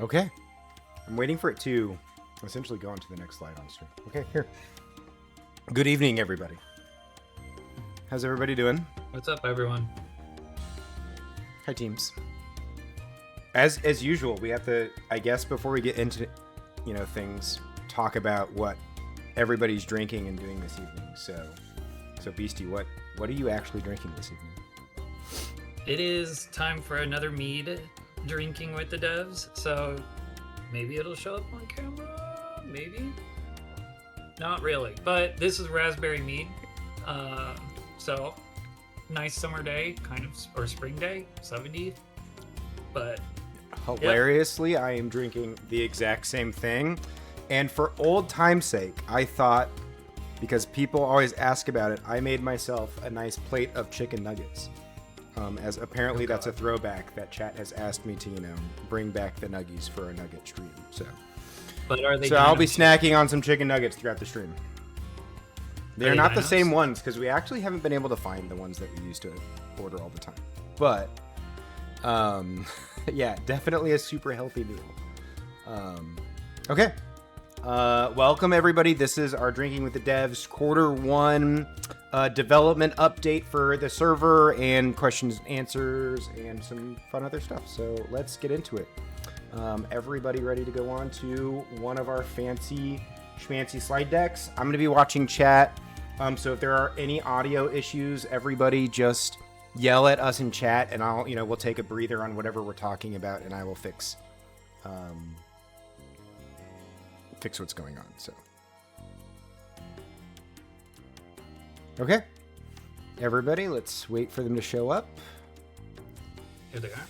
Okay. I'm waiting for it to essentially go on to the next slide on stream. Okay, here. Good evening, everybody. How's everybody doing? What's up, everyone? Hi, teams. As usual, we have to, I guess, before we get into, things, talk about what everybody's drinking and doing this evening. So Beastie, what are you actually drinking this evening? It is time for another mead drinking with the devs, so maybe it'll show up on camera, maybe? Not really, but this is raspberry mead. So nice summer day, kind of, or spring day, 70. But hilariously, I am drinking the exact same thing. And for old time's sake, I thought, because people always ask about it, I made myself a nice plate of chicken nuggets. As apparently that's a throwback that chat has asked me to, bring back the nuggies for a nugget stream. But are they? So I'll be snacking on some chicken nuggets throughout the stream. They're not the same ones because we actually haven't been able to find the ones that we used to order all the time. But yeah, definitely a super healthy meal. Okay. Welcome everybody. This is our Drinking with the Devs Q1 development update for the server and questions and answers and some fun other stuff. So let's get into it. Everybody ready to go on to one of our fancy schmancy slide decks? I'm going to be watching chat. So if there are any audio issues, everybody just yell at us in chat and I'll, we'll take a breather on whatever we're talking about and I will fix what's going on. So okay, everybody, let's wait for them to show up. Here they are.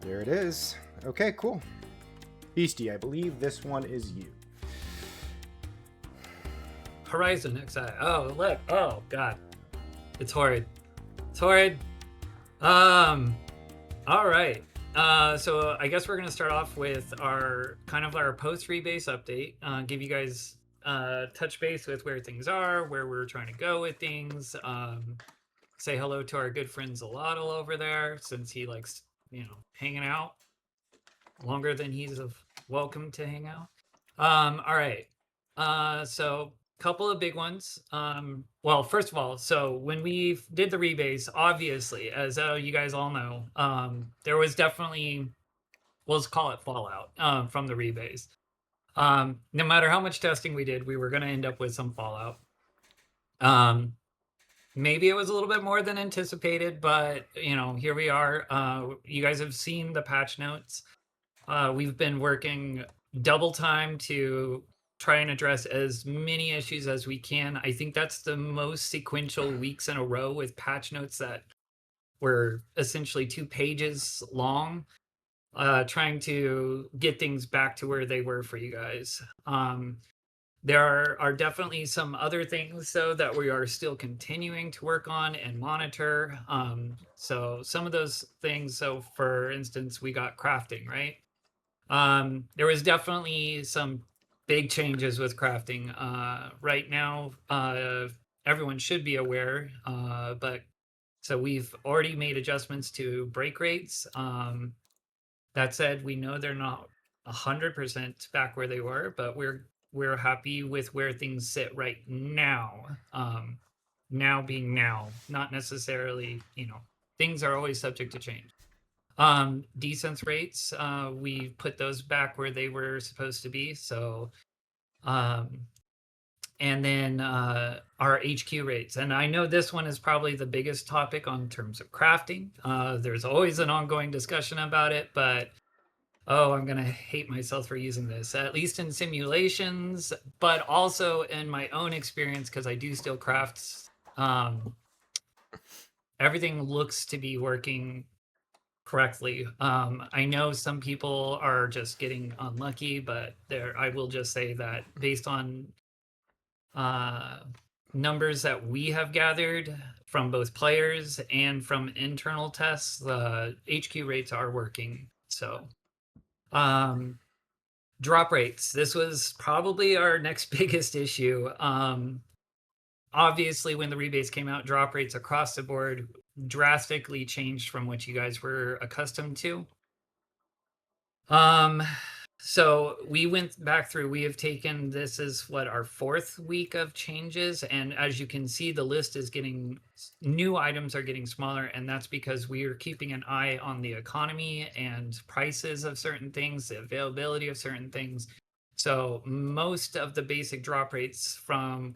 There it is. Okay, cool. Beastie, I believe this one is you. Horizon XI. Oh, look. Oh, God. It's horrid. It's horrid. All right. So I guess we're going to start off with our post rebase update. Give you guys touch base with where things are, where we're trying to go with things. Say hello to our good friend Zalotl over there, since he likes, hanging out longer than he's welcome to hang out. All right. So couple of big ones. Well, first of all, so when we did the rebase, obviously, as you guys all know, there was definitely, let's call it fallout from the rebase. No matter how much testing we did, we were going to end up with some fallout. Maybe it was a little bit more than anticipated, but here we are. You guys have seen the patch notes. We've been working double time to try and address as many issues as we can. I think that's the most sequential weeks in a row with patch notes that were essentially 2 pages long, trying to get things back to where they were for you guys. There are definitely some other things, though, that we are still continuing to work on and monitor. So some of those things, so for instance, we got crafting, right? There was definitely some big changes with crafting. Right now, everyone should be aware, but so we've already made adjustments to break rates. That said, we know they're not 100% back where they were, but we're happy with where things sit right now. Now being now, not necessarily, things are always subject to change. Desense rates, we put those back where they were supposed to be. So, and then our HQ rates. And I know this one is probably the biggest topic on terms of crafting. There's always an ongoing discussion about it, but I'm going to hate myself for using this, at least in simulations, but also in my own experience, because I do still craft. Everything looks to be working correctly. I know some people are just getting unlucky, but I will just say that based on numbers that we have gathered from both players and from internal tests, the HQ rates are working. So drop rates, this was probably our next biggest issue. Obviously, when the rebase came out, drop rates across the board drastically changed from what you guys were accustomed to. Um, so we went back through, we have taken, this is what, our 4th week of changes. And as you can see, the list is getting, new items are getting smaller. And that's because we are keeping an eye on the economy and prices of certain things, the availability of certain things. So most of the basic drop rates from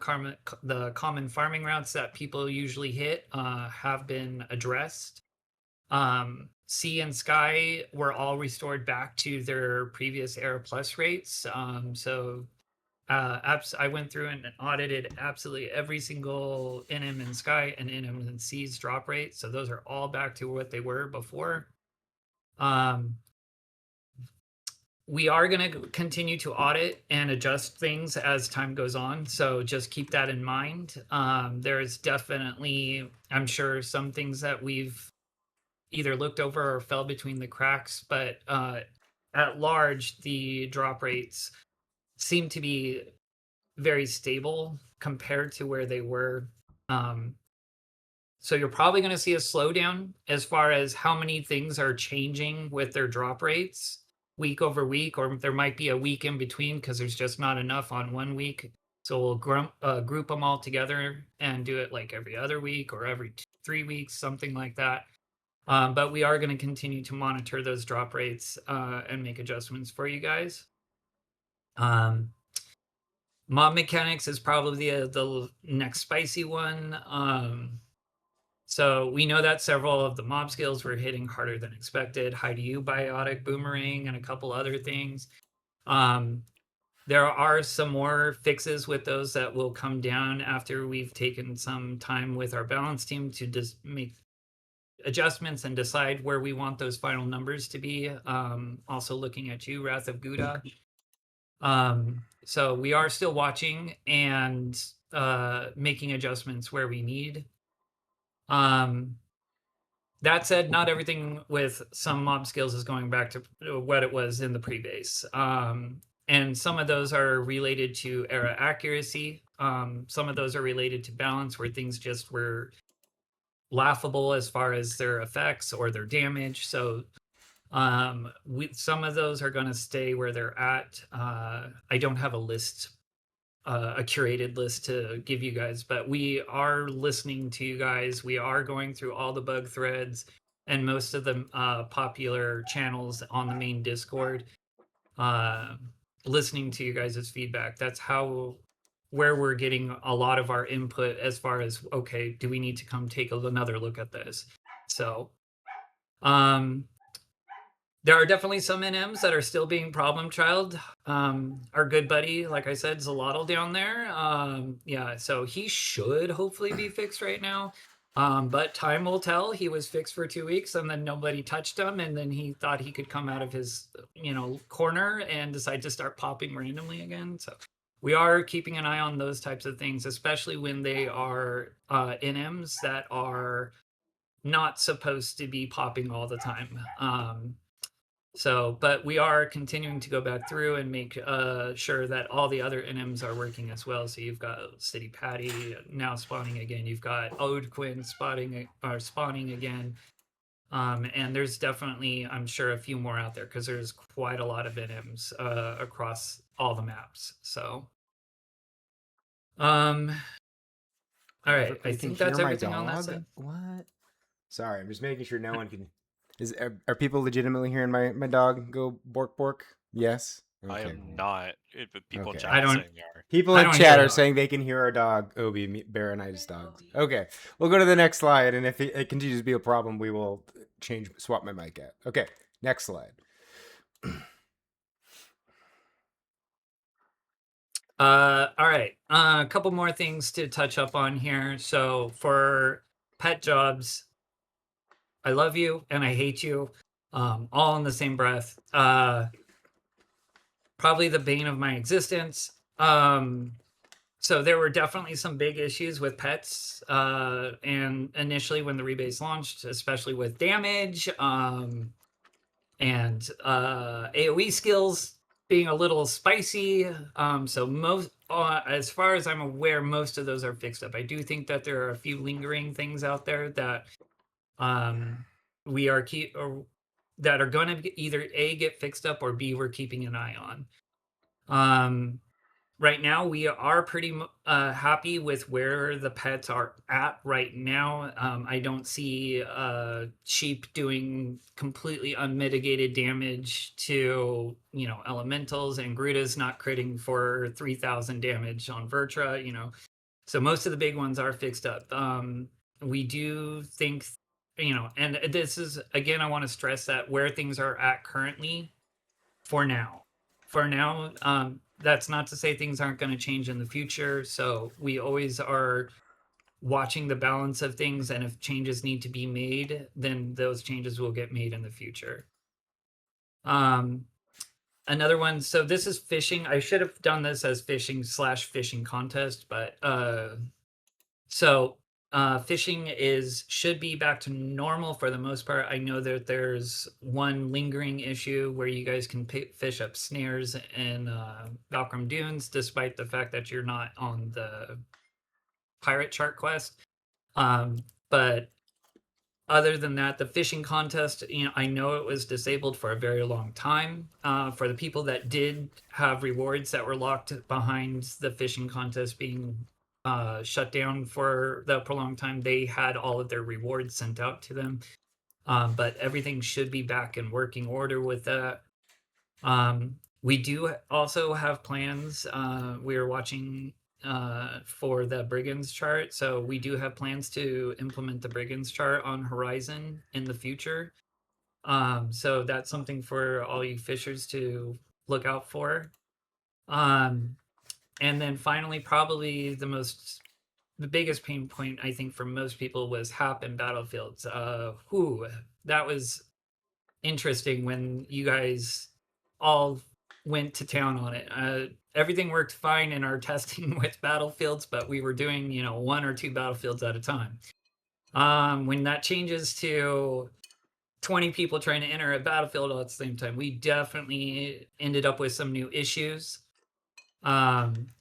the common farming routes that people usually hit have been addressed. Sea and Sky were all restored back to their previous Era Plus rates. I went through and audited absolutely every single NM and Sky and NM and Sea's drop rate. So those are all back to what they were before. We are going to continue to audit and adjust things as time goes on. So just keep that in mind. There's definitely, I'm sure, some things that we've either looked over or fell between the cracks, but at large, the drop rates seem to be very stable compared to where they were. So you're probably going to see a slowdown as far as how many things are changing with their drop rates week over week, or there might be a week in between because there's just not enough on one week. So we'll group them all together and do it like every other week or every 3 weeks, something like that. But we are going to continue to monitor those drop rates and make adjustments for you guys. Mob mechanics is probably the next spicy one. So we know that several of the mob skills were hitting harder than expected. High to you, biotic, boomerang, and a couple other things. There are some more fixes with those that will come down after we've taken some time with our balance team to just make adjustments and decide where we want those final numbers to be. Also looking at you, Wrath of Gouda. So we are still watching and making adjustments where we need. That said, not everything with some mob skills is going back to what it was in the pre-base. And some of those are related to era accuracy. Some of those are related to balance, where things just were laughable as far as their effects or their damage. So some of those are going to stay where they're at. I don't have a list, a curated list to give you guys, but we are listening to you guys. We are going through all the bug threads and most of the popular channels on the main Discord, listening to you guys' feedback. That's where we're getting a lot of our input as far as, okay, do we need to come take another look at this? So there are definitely some NMs that are still being problem child. Our good buddy, like I said, Zalotl down there. Yeah, so he should hopefully be fixed right now. But time will tell. He was fixed for 2 weeks and then nobody touched him. And then he thought he could come out of his, corner and decide to start popping randomly again. So we are keeping an eye on those types of things, especially when they are NMs that are not supposed to be popping all the time. But we are continuing to go back through and make sure that all the other NMs are working as well. So you've got City Patty now spawning again. You've got Ode Quinn spawning again. And there's definitely, I'm sure, a few more out there because there's quite a lot of NMs across all the maps. So, all right, I think that's everything on that side. What? Sorry, I'm just making sure no one can. Are people legitimately hearing my dog go bork bork? Yes. Okay. I am not. But people in chat I don't- saying they are. People in chat are saying they can hear our dog, Obi, Baronitis dog. Okay, we'll go to the next slide, and if it continues to be a problem, we will swap my mic out. Okay, next slide. All right, a couple more things to touch up on here. So for pet jobs, I love you and I hate you, all in the same breath. Probably the bane of my existence. So there were definitely some big issues with pets, and initially when the rebase launched, especially with damage, and AoE skills being a little spicy. So most, as far as I'm aware, most of those are fixed up. I do think that there are a few lingering things out there that we are that are going to either A, get fixed up, or B, we're keeping an eye on. Right now, we are pretty happy with where the pets are at right now. I don't see sheep doing completely unmitigated damage to, elementals, and Gruda's not critting for 3,000 damage on Vertra, So most of the big ones are fixed up. We do think, and this is, again, I want to stress that where things are at currently, for now, that's not to say things aren't going to change in the future. So we always are watching the balance of things, and if changes need to be made, then those changes will get made in the future. Another one, so this is fishing. I should have done this as fishing contest, but fishing should be back to normal for the most part. I know that there's one lingering issue where you guys can fish up snares in Valkram Dunes, despite the fact that you're not on the pirate chart quest. But other than that, the fishing contest, I know it was disabled for a very long time. For the people that did have rewards that were locked behind the fishing contest being shut down for the prolonged time, they had all of their rewards sent out to them. But everything should be back in working order with that. We do also have plans. We are watching for the Brigands chart. So we do have plans to implement the Brigands chart on Horizon in the future. So that's something for all you fishers to look out for. And then finally, probably the biggest pain point, I think, for most people was HAP and battlefields. That was interesting when you guys all went to town on it. Everything worked fine in our testing with battlefields, but we were doing, 1 or 2 battlefields at a time. When that changes to 20 people trying to enter a battlefield all at the same time, we definitely ended up with some new issues.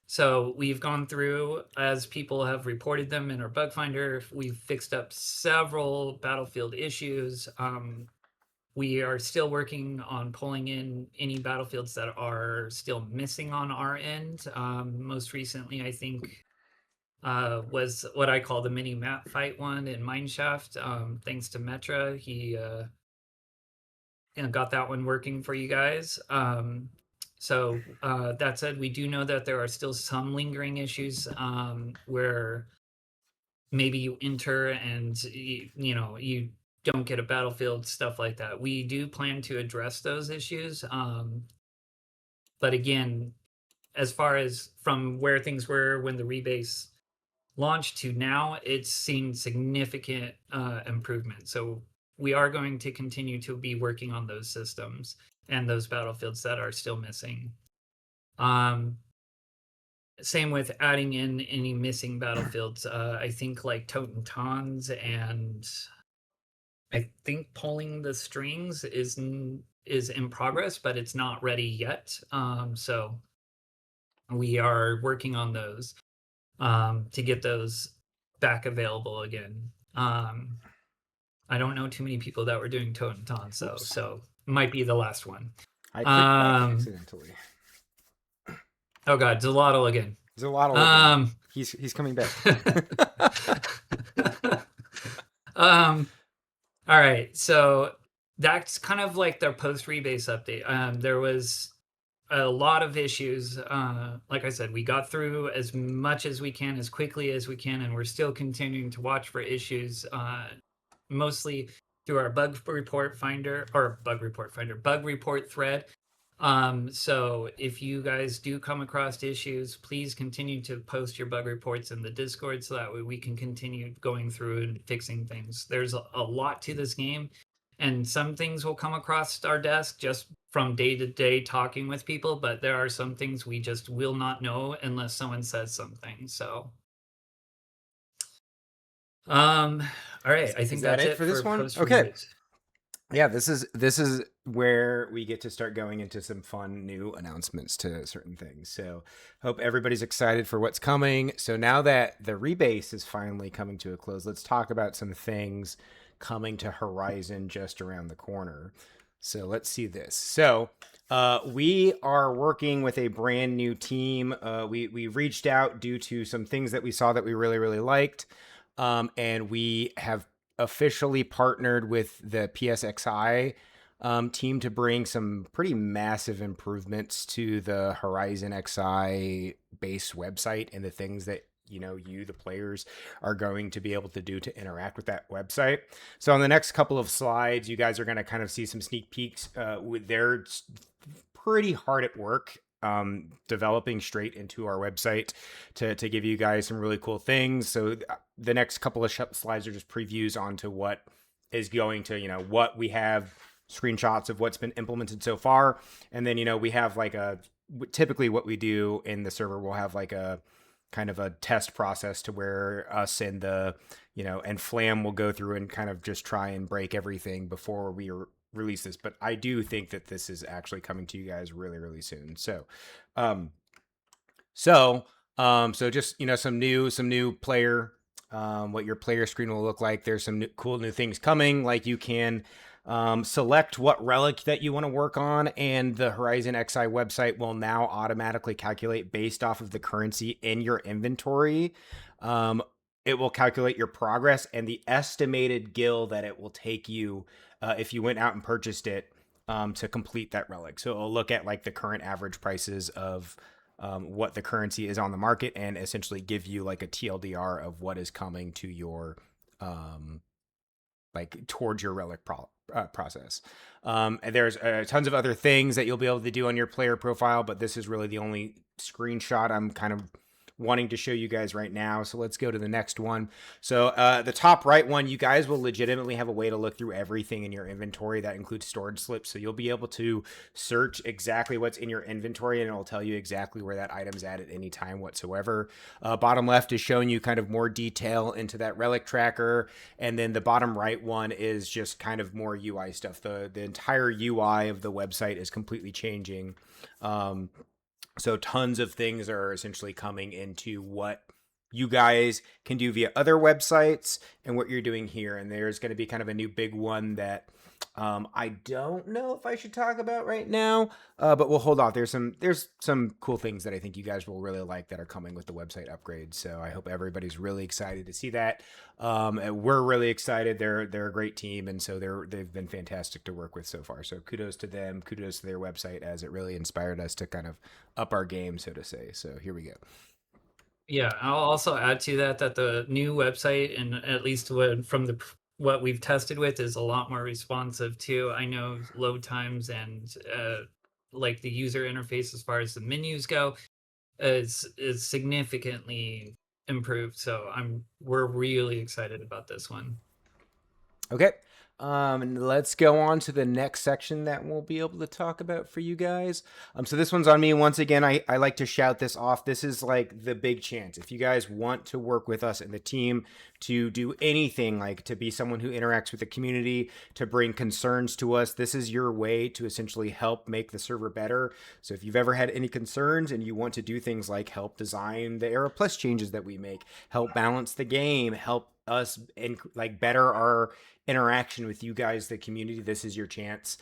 So we've gone through, as people have reported them in our bug finder, we've fixed up several battlefield issues. We are still working on pulling in any battlefields that are still missing on our end. Most recently, I think, was what I call the mini map fight one in Mineshaft. Thanks to Metra, he got that one working for you guys. So that said, we do know that there are still some lingering issues where maybe you enter and you don't get a battlefield, stuff like that. We do plan to address those issues. But again, as far as from where things were when the rebase launched to now, it's seen significant improvement. So we are going to continue to be working on those systems and those battlefields that are still missing. Same with adding in any missing battlefields. I think like Totentons, and I think pulling the strings is in progress, but it's not ready yet. So we are working on those to get those back available again. I don't know too many people that were doing Totentons, so might be the last one. I clicked back accidentally. Oh god, Zolotl again. Zolotl. He's coming back. All right, so that's kind of like their post rebase update. There was a lot of issues. Like I said, we got through as much as we can, as quickly as we can, and we're still continuing to watch for issues, mostly through our bug report thread. So if you guys do come across issues, please continue to post your bug reports in the Discord so that way we can continue going through and fixing things. There's a lot to this game, and some things will come across our desk just from day to day talking with people, but there are some things we just will not know unless someone says something. So all right, I think that's it for this one. Okay. Yeah, this is where we get to start going into some fun new announcements to certain things. So hope everybody's excited for what's coming. So now that the rebase is finally coming to a close, let's talk about some things coming to Horizon just around the corner. So let's see this. So we are working with a brand new team. We reached out due to some things that we saw that we really, really liked. And we have officially partnered with the PSXI team to bring some pretty massive improvements to the Horizon XI base website and the things that you, the players, are going to be able to do to interact with that website. So on the next couple of slides, you guys are going to kind of see some sneak peeks. They're pretty hard at work developing straight into our website to give you guys some really cool things. So the next couple of slides are just previews onto what is going to, what we have, screenshots of what's been implemented so far. And then, we have like typically what we do in the server, we'll have like a kind of a test process to where us and and Flam will go through and kind of just try and break everything before we release this. But I do think that this is actually coming to you guys really, really soon. So just, some new player, what your player screen will look like. There's some cool new things coming. Like you can select what relic that you want to work on, and the Horizon XI website will now automatically calculate based off of the currency in your inventory. It will calculate your progress and the estimated gil that it will take you if you went out and purchased it to complete that relic. So it'll look at like the current average prices of what the currency is on the market and essentially give you like a TLDR of what is coming to your towards your relic process. And there's tons of other things that you'll be able to do on your player profile, but this is really the only screenshot I'm kind of wanting to show you guys right now. So let's go to the next one. So the top right one, you guys will legitimately have a way to look through everything in your inventory. That includes storage slips. So you'll be able to search exactly what's in your inventory, and it'll tell you exactly where that item's at any time whatsoever. Bottom left is showing you kind of more detail into that relic tracker. And then the bottom right one is just kind of more UI stuff. The entire UI of the website is completely changing. So tons of things are essentially coming into what you guys can do via other websites and what you're doing here. And there's going to be kind of a new big one that I don't know if I should talk about right now, but we'll hold off. There's some cool things that I think you guys will really like that are coming with the website upgrade. So I hope everybody's really excited to see that. We're really excited. They're a great team, and so they've been fantastic to work with so far. So kudos to them. Kudos to their website, as it really inspired us to kind of up our game, so to say. So here we go. Yeah, I'll also add to that the new website, and at least from what we've tested with, is a lot more responsive too. I know load times and like the user interface as far as the menus go is significantly improved. So we're really excited about this one. Okay. And let's go on to the next section that we'll be able to talk about for you guys. So this one's on me. Once again, I like to shout this off. This is like the big chance. If you guys want to work with us and the team to do anything, like to be someone who interacts with the community, to bring concerns to us, this is your way to essentially help make the server better. So if you've ever had any concerns and you want to do things like help design the Era Plus changes that we make, help balance the game, help us and better our interaction with you guys, the community, this is your chance.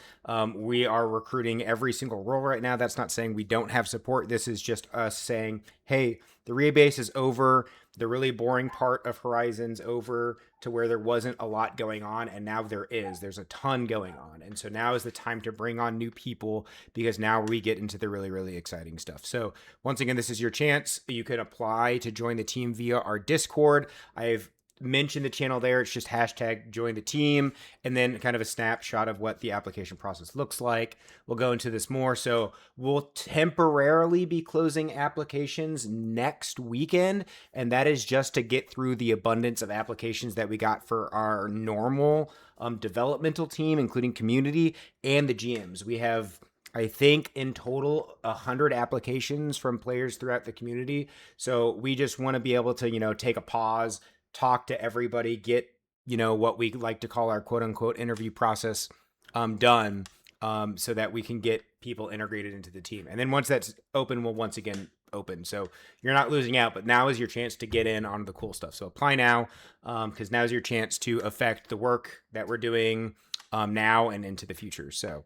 We are recruiting every single role right now. That's not saying we don't have support. This is just us saying, hey, the rebase is over. The really boring part of Horizon's over, to where there wasn't a lot going on, and now there's a ton going on. And so now is the time to bring on new people, because now we get into the really, really exciting stuff. So once again, this is your chance. You can apply to join the team via our Discord. I've mention the channel there. It's just hashtag join the team, and then kind of a snapshot of what the application process looks like. We'll go into this more. So we'll temporarily be closing applications next weekend, and that is just to get through the abundance of applications that we got for our normal developmental team, including community and the GMs. We have, I think, in total 100 applications from players throughout the community. So we just want to be able to, take a pause, talk to everybody, get, what we like to call our quote unquote interview process done, so that we can get people integrated into the team. And then once that's open, we'll once again open. So you're not losing out, but now is your chance to get in on the cool stuff. So apply now, because now is your chance to affect the work that we're doing now and into the future. So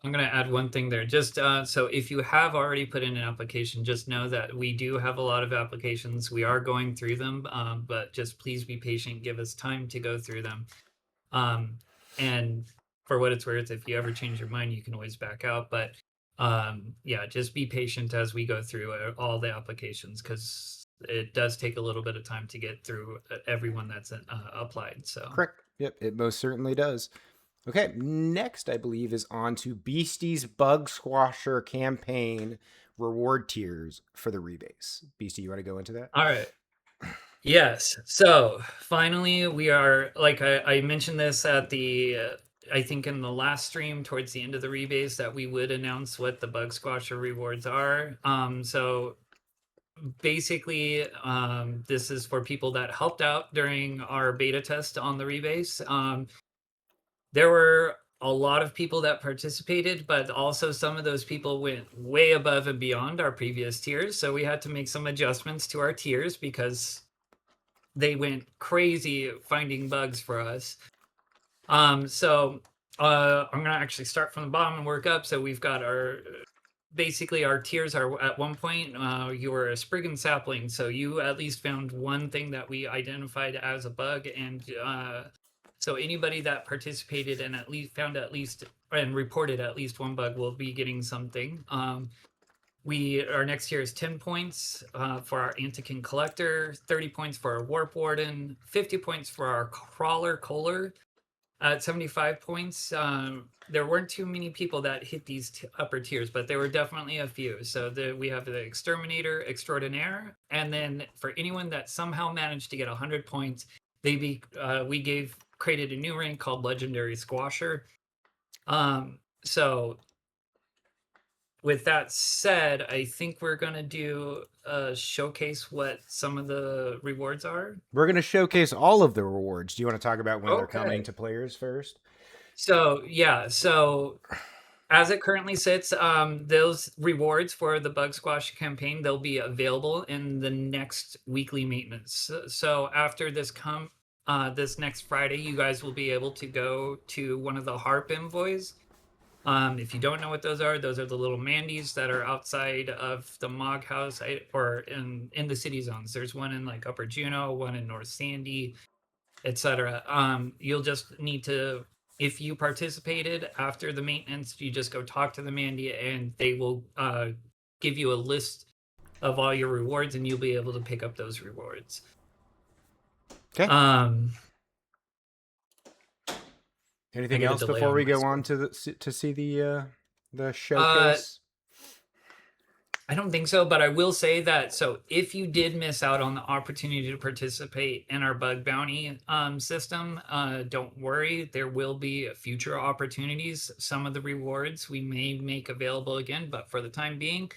I'm going to add one thing there. Just so if you have already put in an application, just know that we do have a lot of applications. We are going through them, but just please be patient. Give us time to go through them. And for what it's worth, if you ever change your mind, you can always back out. But yeah, just be patient as we go through all the applications, because it does take a little bit of time to get through everyone that's applied. So Correct. Yep, it most certainly does. Okay, next I believe is on to Beastie's Bug Squasher campaign reward tiers for the rebase. Beastie, you want to go into that? All right. Yes. So finally, we are, like I mentioned this at the, I think in the last stream towards the end of the rebase, that we would announce what the Bug Squasher rewards are. So basically, this is for people that helped out during our beta test on the rebase. There were a lot of people that participated, but also some of those people went way above and beyond our previous tiers. So we had to make some adjustments to our tiers because they went crazy finding bugs for us. So I'm gonna actually start from the bottom and work up. So we've got our, basically our tiers are, at one point you were a Spriggan sapling, so you at least found one thing that we identified as a bug, and so anybody that participated and at least found at least and reported at least one bug will be getting something. Our next tier is 10 points for our Antikin Collector, 30 points for our Warp Warden, 50 points for our Crawler Kohler. At 75 points, there weren't too many people that hit these upper tiers, but there were definitely a few. So we have the Exterminator Extraordinaire, and then for anyone that somehow managed to get 100 points, we created a new rank called Legendary Squasher. So with that said, I think we're going to do showcase what some of the rewards are. We're going to showcase all of the rewards. Do you want to talk about when they're coming to players first? So yeah, so as it currently sits, those rewards for the Bug Squash campaign, they'll be available in the next weekly maintenance. So after this this next Friday, you guys will be able to go to one of the HARP envoys. If you don't know what those are the little Mandies that are outside of the Mog House, or in the city zones. There's one in like Upper Juno, one in North Sandy, etc. You'll just need to, if you participated after the maintenance, you just go talk to the Mandy and they will give you a list of all your rewards, and you'll be able to pick up those rewards. Okay. Anything else before we go on to see the showcase? I don't think so, but I will say that, so if you did miss out on the opportunity to participate in our bug bounty system, don't worry, there will be future opportunities. Some of the rewards we may make available again, but for the time being,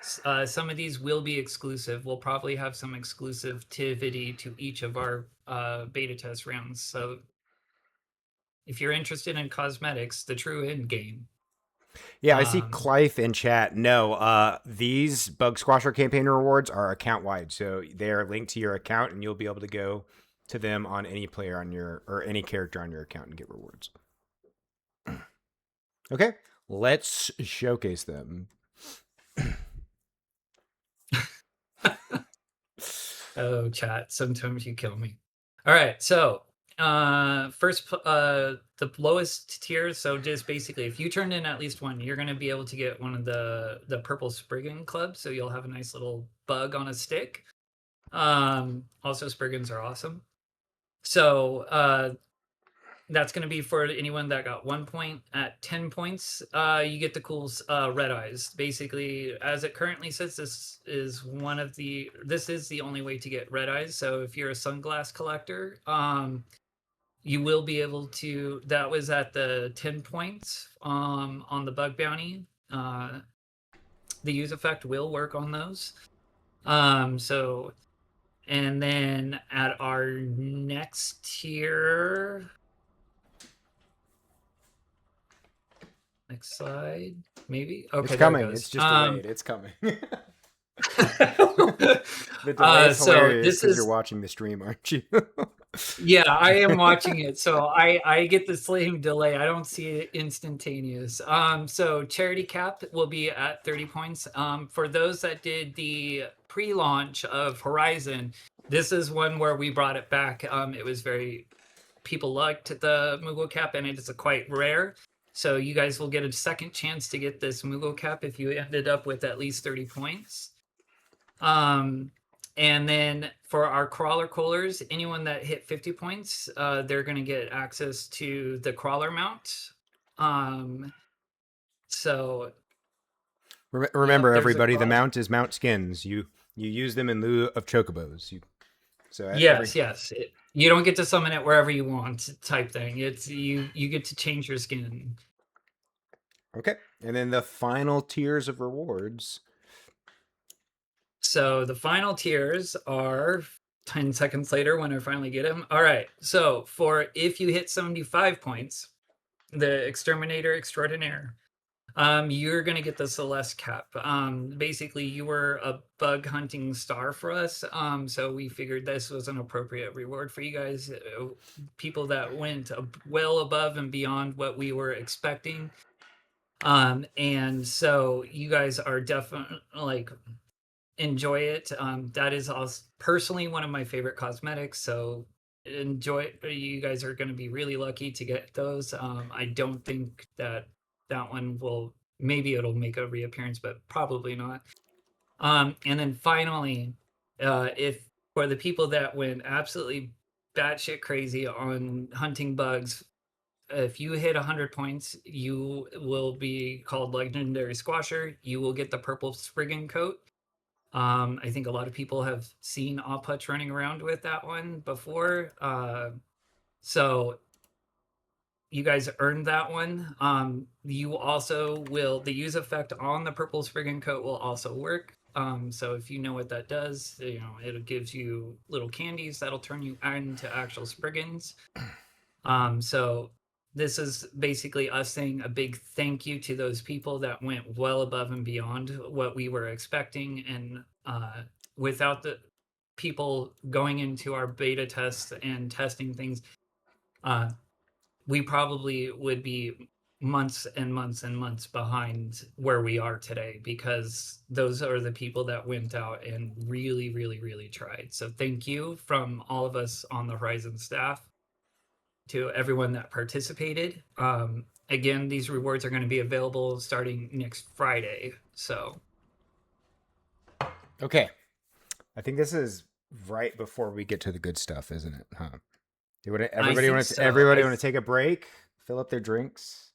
some of these will be exclusive. We'll probably have some exclusivity to each of our beta test rounds. So if you're interested in cosmetics, the true end game. Yeah, I see Clive in chat. No, these Bug Squasher campaign rewards are account wide, so they are linked to your account, and you'll be able to go to them on any player on your, or any character on your account, and get rewards. Okay, let's showcase them. Oh, chat, sometimes you kill me. All right, so first, the lowest tier, so just basically if you turned in at least one, you're going to be able to get one of the purple Spriggan clubs, so you'll have a nice little bug on a stick. Also, Spriggans are awesome. So that's going to be for anyone that got 1 point. At 10 points, you get the cool red eyes. Basically, as it currently sits, this is the only way to get red eyes. So if you're a sunglass collector, you will be able to, that was at the 10 points on the bug bounty. The use effect will work on those. So, and then at our next tier, next slide, maybe? Okay, it's coming. there it goes. It's just delayed. It's coming. The delay is So hilarious this because you're is, watching the stream, aren't you? yeah, I am watching it, so I get the same delay. I don't see it instantaneous. So charity cap will be at 30 points. For those that did the pre-launch of Horizon, this is one where we brought it back. It was very, people liked the Moogle cap, and it is a quite rare. So you guys will get a second chance to get this Moogle cap if you ended up with at least 30 points. And then for our crawler coolers, anyone that hit 50 points, they're going to get access to the crawler mount. So Remember, there's a everybody, the crawler. mount is mount skins. You use them in lieu of chocobos. Yes. You don't get to summon it wherever you want, type thing. It's you get to change your skin. Okay, and then the final tiers of rewards. So the final tiers are 10 seconds later when I finally get them. All right. So for if you hit 75 points, the Exterminator Extraordinaire, you're going to get the Celeste cap. Basically, you were a bug hunting star for us. So we figured this was an appropriate reward for you guys. People that went well above and beyond what we were expecting. And so you guys are definitely like, enjoy it. That is also personally one of my favorite cosmetics, so enjoy it. You guys are going to be really lucky to get those. I don't think that one will, maybe it'll make a reappearance, but probably not. And then finally, if for the people that went absolutely batshit crazy on hunting bugs, if you hit 100 points, you will be called Legendary Squasher. You will get the purple Spriggan coat. I think a lot of people have seen Opputch running around with that one before. So you guys earned that one. You also will, the use effect on the purple Spriggan coat will also work. So if you know what that does, it gives you little candies that'll turn you into actual Spriggans. So this is basically us saying a big thank you to those people that went well above and beyond what we were expecting. And without the people going into our beta tests and testing things, we probably would be months and months and months behind where we are today, because those are the people that went out and really, really, really tried. So thank you from all of us on the Horizon staff to everyone that participated. Again, these rewards are going to be available starting next Friday. So, Okay, I think this is right before we get to the good stuff, isn't it? Huh? Everybody want to take a break, fill up their drinks.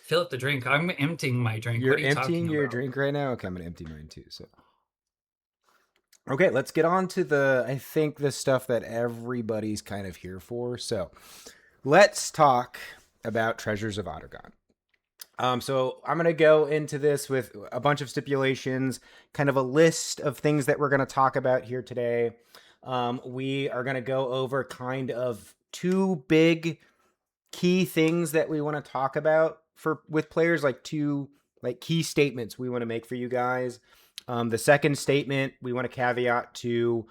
Fill up the drink. I'm emptying my drink. You're what are you emptying your drink right now? Okay, I'm gonna empty mine too. So, okay, let's get on to I think the stuff that everybody's kind of here for. So, let's talk about Treasures of Adargon. So I'm going to go into this with a bunch of stipulations, kind of a list of things that we're going to talk about here today. We are going to go over kind of two big key things that we want to talk about with players, like two key statements we want to make for you guys. The second statement we want to caveat to,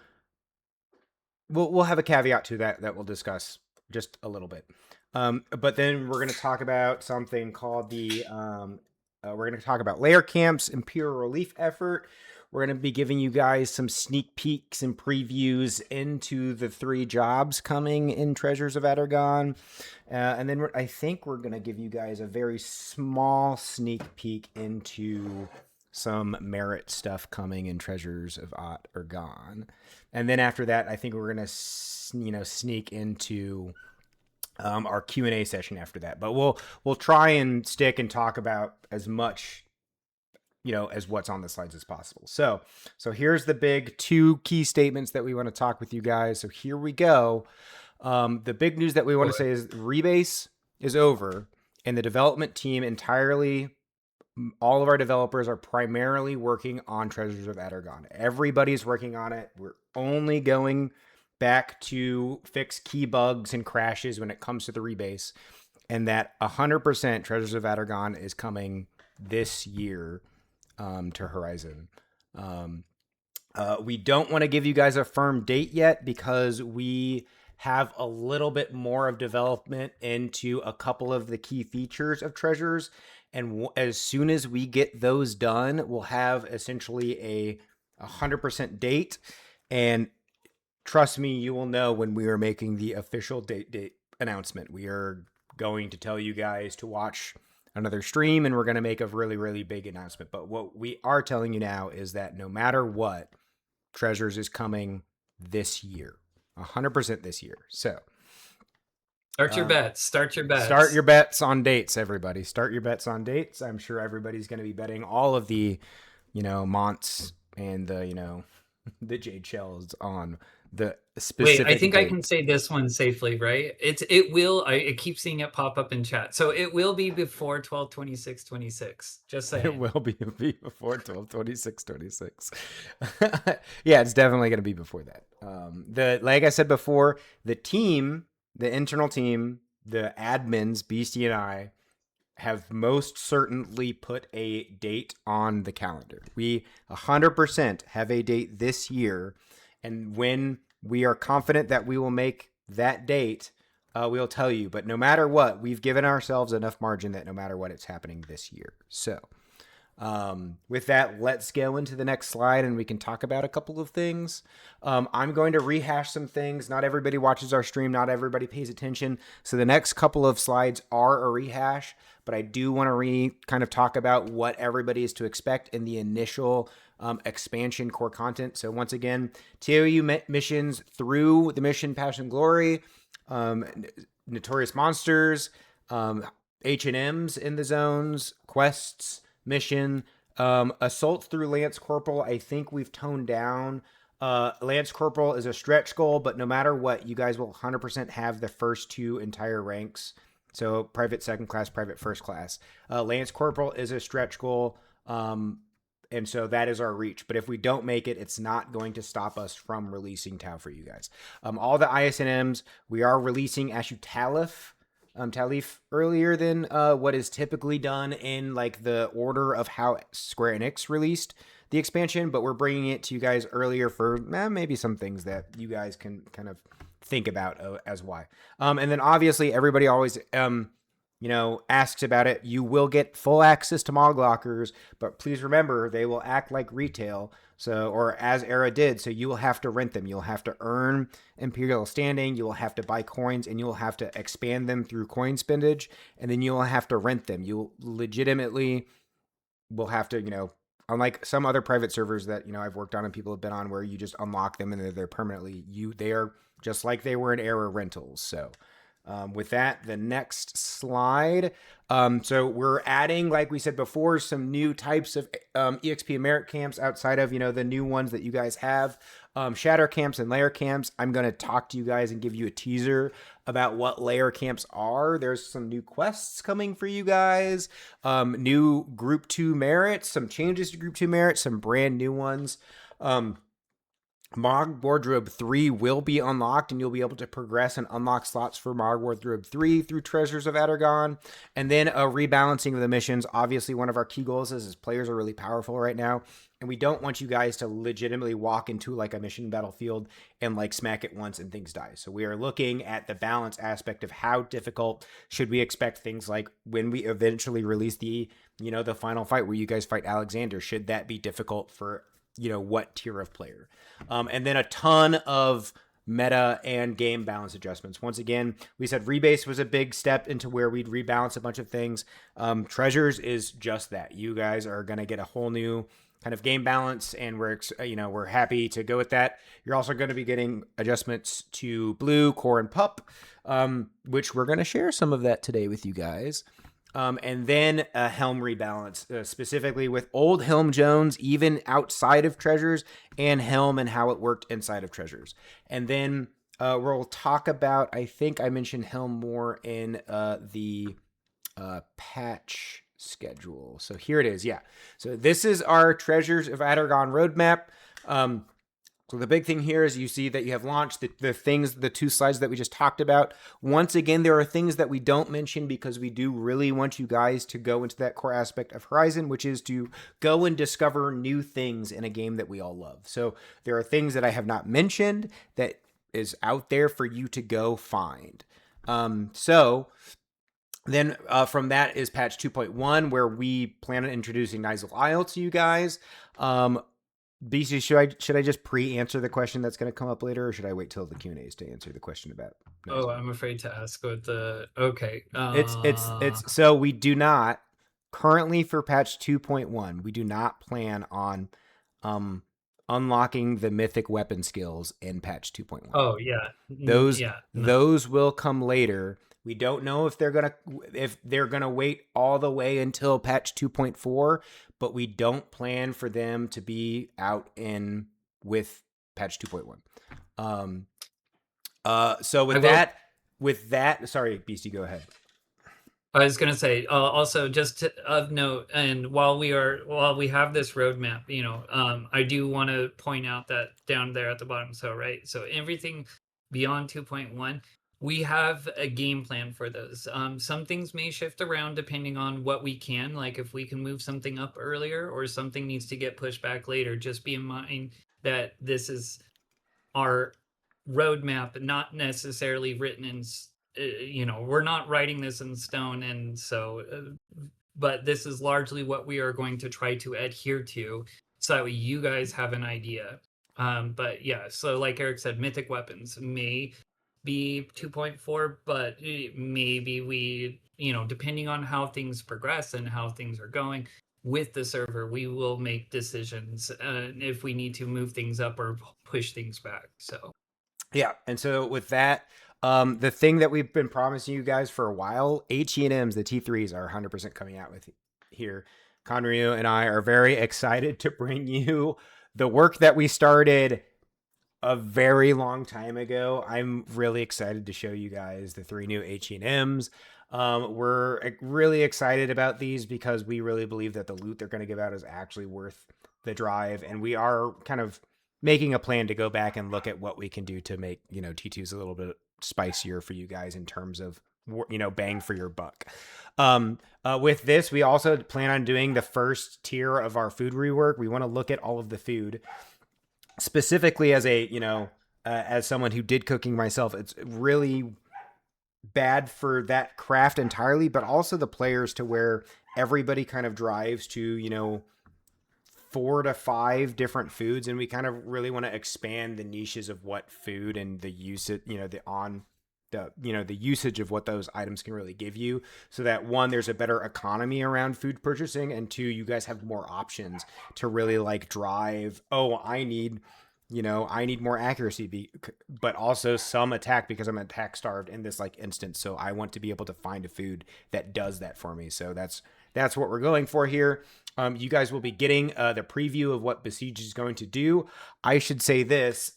we'll have a caveat to that we'll discuss just a little bit. But then we're going to talk about something called we're going to talk about Lair Camp's Imperial Relief effort. We're going to be giving you guys some sneak peeks and previews into the 3 jobs coming in Treasures of Adargon. And then I think we're going to give you guys a very small sneak peek into some merit stuff coming in Treasures of Adargon. And then after that, I think we're going to sneak into our Q&A session after that. But we'll try and stick and talk about as much as what's on the slides as possible. So here's the big 2 key statements that we want to talk with you guys. So here we go. The big news that we want to say is Rebase is over, and the development team entirely, all of our developers are primarily working on Treasures of Adargon. Everybody's working on it. We're only going back to fix key bugs and crashes when it comes to the rebase, and that 100% Treasures of Adargon is coming this year to Horizon. We don't want to give you guys a firm date yet because we have a little bit more of development into a couple of the key features of Treasures. And as soon as we get those done, we'll have essentially a 100% date. And trust me, you will know when we are making the official date announcement. We are going to tell you guys to watch another stream, and we're going to make a really, really big announcement. But what we are telling you now is that no matter what, Treasures is coming this year, 100% this year. So start your bets. Start your bets. Start your bets on dates, everybody. Start your bets on dates. I'm sure everybody's going to be betting all of the, Monts and the, the Jade Shells on the specific. Wait, I think date. I can say this one safely, right? It will. I keep seeing it pop up in chat, so it will be before 12/26/26. Just saying. It will be before 12/26/26. Yeah, it's definitely going to be before that. Like I said before, the team, the internal team, the admins, Beastie and I, have most certainly put a date on the calendar. We 100% have a date this year, and when we are confident that we will make that date, we'll tell you. But no matter what, we've given ourselves enough margin that no matter what, it's happening this year. So with that, let's go into the next slide and we can talk about a couple of things. I'm going to rehash some things. Not everybody watches our stream. Not everybody pays attention. So the next couple of slides are a rehash, but I do want to kind of talk about what everybody is to expect in the initial expansion core content. So once again, TOU missions through the mission Passion Glory, Notorious Monsters, H&Ms in the zones, quests, mission, assaults through Lance Corporal. I think we've toned down. Lance Corporal is a stretch goal, but no matter what, you guys will 100% have the first two entire ranks. So private second class, private first class. Lance Corporal is a stretch goal. And so that is our reach. But if we don't make it, it's not going to stop us from releasing Tau for you guys. All the ISNMs, we are releasing Ashu Talif earlier than what is typically done in like the order of how Square Enix released the expansion. But we're bringing it to you guys earlier for maybe some things that you guys can kind of think about as why. And then obviously everybody always asks about it. You will get full access to Mog Lockers, but please remember they will act like retail. So, or as Era did, so you will have to rent them. You'll have to earn Imperial standing. You will have to buy coins, and you will have to expand them through coin spendage, and then you will have to rent them. You legitimately will have to, unlike some other private servers that I've worked on and people have been on, where you just unlock them and they're permanently. They are just like they were in Era rentals. So. With that, the next slide. So we're adding, like we said before, some new types of EXP merit camps outside of, the new ones that you guys have. Shatter camps and layer camps. I'm going to talk to you guys and give you a teaser about what layer camps are. There's some new quests coming for you guys. New Group 2 merits, some changes to Group 2 merits, some brand new ones. Mog Wardrobe 3 will be unlocked, and you'll be able to progress and unlock slots for Mog Wardrobe 3 through Treasures of Adargon. And then a rebalancing of the missions. Obviously, one of our key goals is players are really powerful right now, and we don't want you guys to legitimately walk into like a mission battlefield and like smack it once and things die. So we are looking at the balance aspect of how difficult should we expect things like when we eventually release the final fight where you guys fight Alexander. Should that be difficult for what tier of player? And then a ton of meta and game balance adjustments. Once again, we said rebase was a big step into where we'd rebalance a bunch of things. Treasures is just that. You guys are going to get a whole new kind of game balance, and we're happy to go with that. You're also going to be getting adjustments to Blue, Core, and Pup, which we're going to share some of that today with you guys. And then a Helm rebalance, specifically with old Helm Jones, even outside of Treasures, and Helm and how it worked inside of Treasures. And then we'll talk about, I think I mentioned Helm more in the patch schedule. So here it is. Yeah. So this is our Treasures of Adargon roadmap. So the big thing here is you see that you have launched the things, the 2 slides that we just talked about. Once again, there are things that we don't mention because we do really want you guys to go into that core aspect of Horizon, which is to go and discover new things in a game that we all love. So there are things that I have not mentioned that is out there for you to go find. Then from that is patch 2.1, where we plan on introducing Nyzul Isle to you guys. BC, should I just pre-answer the question that's going to come up later, or should I wait till the Q&As to answer the question about Nyzul? Oh, I'm afraid to ask what the okay. It's so we do not currently for patch 2.1, we do not plan on unlocking the mythic weapon skills in patch 2.1. Oh yeah. Those will come later. We don't know if they're gonna wait all the way until patch 2.4, but we don't plan for them to be out with patch 2.1. So with that, sorry, BC, go ahead. I was gonna say also just of note, and while we have this roadmap, I do want to point out that down there at the bottom. So everything beyond 2.1. We have a game plan for those. Some things may shift around depending on what we can, like if we can move something up earlier or something needs to get pushed back later. Just be in mind that this is our roadmap, not necessarily written in, we're not writing this in stone. And so, but this is largely what we are going to try to adhere to so that you guys have an idea. But yeah, so like Eric said, mythic weapons may be 2.4, but maybe we, depending on how things progress and how things are going with the server, we will make decisions if we need to move things up or push things back. So yeah, and so with that, the thing that we've been promising you guys for a while, HE&Ms, the T3s, are 100% coming out with here. Conryu and I are very excited to bring you the work that we started a very long time ago. I'm really excited to show you guys the 3 new HE&Ms. We're really excited about these because we really believe that the loot they're going to give out is actually worth the drive, and we are kind of making a plan to go back and look at what we can do to make T2s a little bit spicier for you guys in terms of bang for your buck. With this, we also plan on doing the first tier of our food rework. We want to look at all of the food. Specifically as as someone who did cooking myself, it's really bad for that craft entirely, but also the players, to where everybody kind of drives to, 4 to 5 different foods. And we kind of really want to expand the niches of what food and the usage, the usage of what those items can really give you, so that 1, there's a better economy around food purchasing, and 2, you guys have more options to really drive. I need more accuracy, but also some attack because I'm attack starved in this instance. So I want to be able to find a food that does that for me. So that's what we're going for here. You guys will be getting the preview of what Besiege is going to do. I should say this,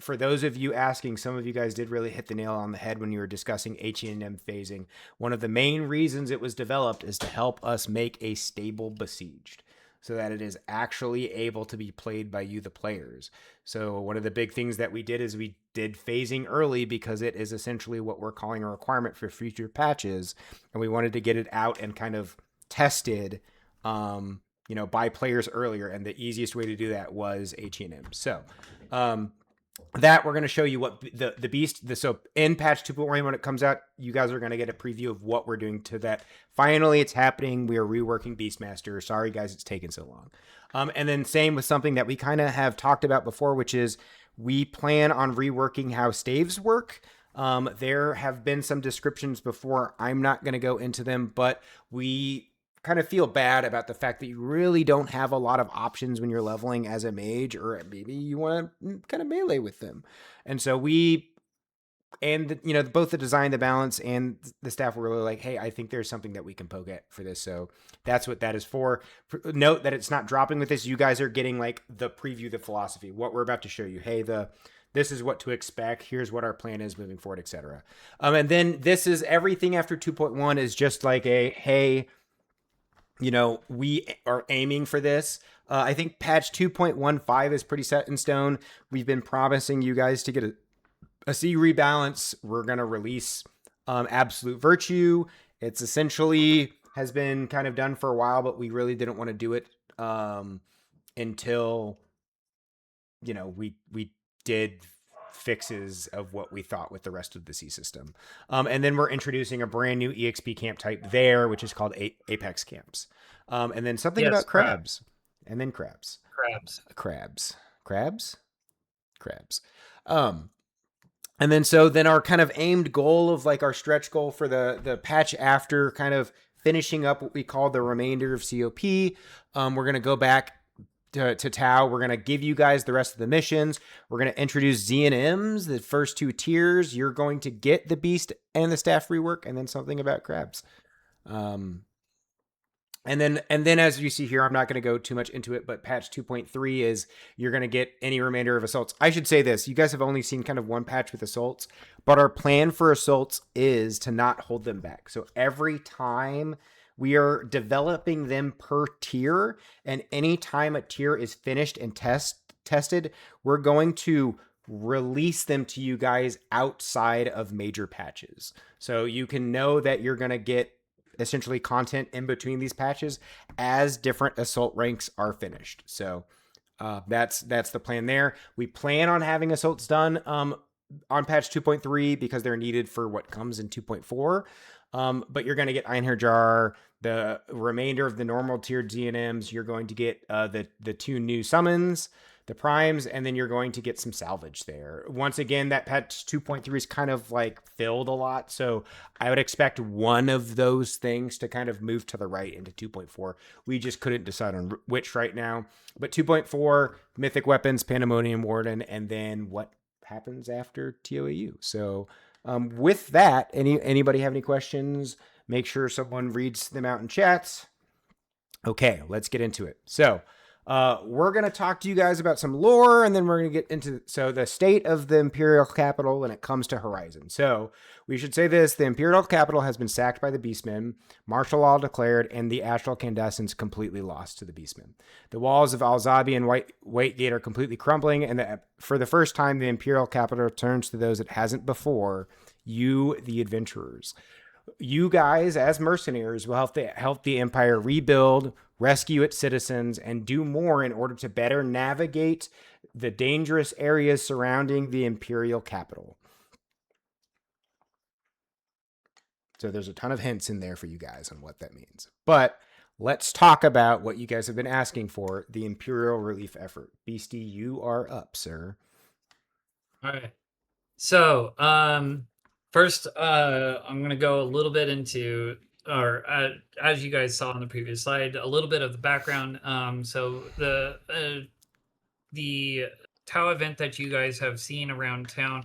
for those of you asking, some of you guys did really hit the nail on the head when you were discussing HE&M phasing. One of the main reasons it was developed is to help us make a stable Besieged, so that it is actually able to be played by you, the players. So one of the big things that we did is we did phasing early, because it is essentially what we're calling a requirement for future patches. And we wanted to get it out and kind of tested, by players earlier. And the easiest way to do that was HE&M. So, that we're going to show you what the beast, so in patch 2.1, when it comes out, you guys are going to get a preview of what we're doing to that. Finally, it's happening. We are reworking Beastmaster. Sorry guys, it's taken so long. And then same with something that we kind of have talked about before, which is we plan on reworking how staves work. There have been some descriptions before. I'm not going to go into them, but we kind of feel bad about the fact that you really don't have a lot of options when you're leveling as a mage, or maybe you want to kind of melee with them. And so both the design, the balance, and the staff were really like, hey, I think there's something that we can poke at for this. So that's what that is for. Note that it's not dropping with this. You guys are getting the preview, the philosophy, what we're about to show you. Hey, this is what to expect. Here's what our plan is moving forward, etc. And then this is everything after 2.1 is just hey, we are aiming for this. I think patch 2.15 is pretty set in stone. We've been promising you guys to get a C rebalance. We're going to release Absolute Virtue. It's essentially has been kind of done for a while, but we really didn't want to do it until, we did fixes of what we thought with the rest of the C system. And then we're introducing a brand new EXP camp type there, which is called Apex camps. And then something about crabs. And then crabs. Crabs. And then our kind of aimed goal of like our stretch goal for the patch after kind of finishing up what we call the remainder of COP. We're going to go back to Tau. We're going to give you guys the rest of the missions. We're going to introduce Z and M's, the first 2 tiers. You're going to get the Beast and the Staff rework, and then something about crabs. And then as you see here, I'm not going to go too much into it, but patch 2.3 is you're going to get any remainder of assaults. I should say this. You guys have only seen kind of one patch with assaults, but our plan for assaults is to not hold them back. So every time we are developing them per tier, and any time a tier is finished and tested, we're going to release them to you guys outside of major patches. So you can know that you're going to get essentially content in between these patches as different assault ranks are finished. So that's the plan there. We plan on having assaults done on patch 2.3 because they're needed for what comes in 2.4. But you're going to get Einherjar Jar, the remainder of the normal tiered ZNMs. You're going to get the 2 new summons, the primes, and then you're going to get some salvage there. Once again, that patch 2.3 is kind of like filled a lot. So I would expect one of those things to kind of move to the right into 2.4. We just couldn't decide on which right now. But 2.4, Mythic Weapons, Pandemonium Warden, and then what happens after TOAU. So with that, anybody have any questions? Make sure someone reads them out in chats. Okay, let's get into it. So we're going to talk to you guys about some lore, and then we're going to get into the state of the Imperial Capital when it comes to Horizon. So we should say this: the Imperial Capital has been sacked by the Beastmen, martial law declared, and the Astral Candescents completely lost to the Beastmen. The walls of Alzabi and Whitegate are completely crumbling, and for the first time, the Imperial Capital turns to those it hasn't before: you, the adventurers. You guys, as mercenaries, will help the Empire rebuild, rescue its citizens, and do more in order to better navigate the dangerous areas surrounding the Imperial Capital. So there's a ton of hints in there for you guys on what that means. But let's talk about what you guys have been asking for, the Imperial relief effort. Beastie, you are up, sir. All right. So, first, I'm going to go a little bit into, as you guys saw on the previous slide, a little bit of the background. So the Tau event that you guys have seen around town.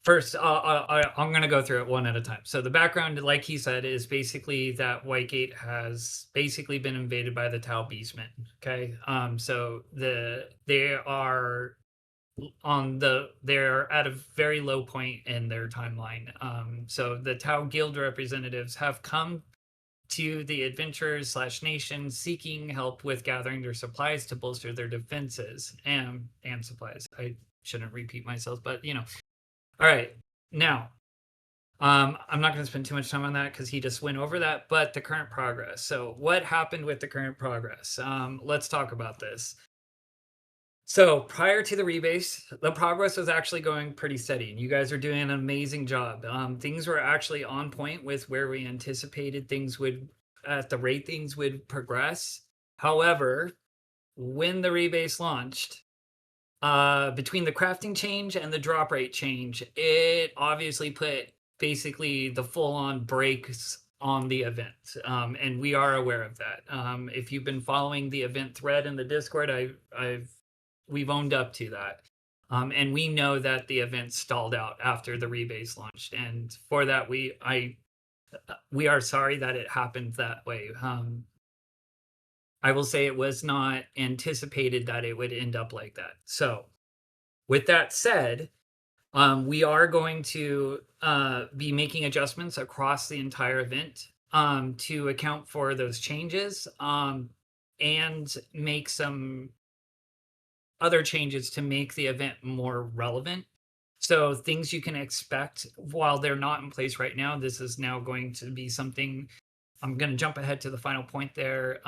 First, I'm going to go through it one at a time. So the background, like he said, is basically that Whitegate has basically been invaded by the Tau Beastmen. Okay, so they are they're at a very low point in their timeline. So the Tau Guild representatives have come to the adventurers / nation seeking help with gathering their supplies to bolster their defenses and supplies. I shouldn't repeat myself, but all right, now I'm not going to spend too much time on that because he just went over that, but the current progress. So what happened with the current progress? Let's talk about this. So prior to the rebase, the progress was actually going pretty steady, and you guys are doing an amazing job. Things were actually on point with where we anticipated things would, at the rate things would progress. However, when the rebase launched, between the crafting change and the drop rate change, it obviously put basically the full-on brakes on the event, and we are aware of that. If you've been following the event thread in the Discord, we've owned up to that. And we know that the event stalled out after the rebase launched. And for that, we are sorry that it happened that way. I will say it was not anticipated that it would end up like that. So with that said, We are going to be making adjustments across the entire event to account for those changes and make some other changes to make the event more relevant. So things you can expect while they're not in place right now, this is now going to be something. I'm going to jump ahead to the final point there.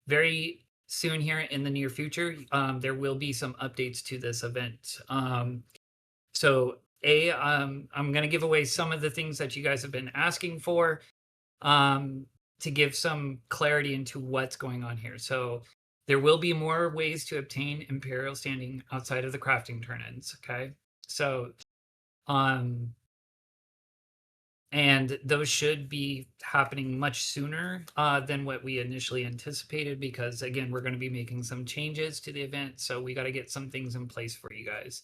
Very soon here in the near future, there will be some updates to this event. So I'm going to give away some of the things that you guys have been asking for to give some clarity into what's going on here. So there will be more ways to obtain Imperial standing outside of the crafting turn-ins, okay? So, and those should be happening much sooner than what we initially anticipated because, again, we're going to be making some changes to the event, so we got to get some things in place for you guys.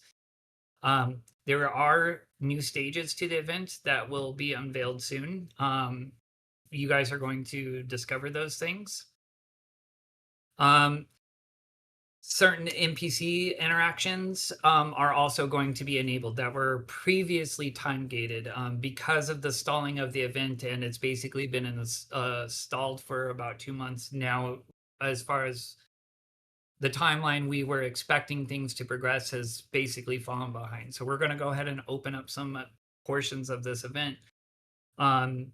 There are new stages to the event that will be unveiled soon. You guys are going to discover those things. Certain NPC interactions are also going to be enabled that were previously time gated because of the stalling of the event, and it's basically been in this stalled for about 2 months now. As far as the timeline we were expecting things to progress has basically fallen behind. So we're going to go ahead and open up some portions of this event and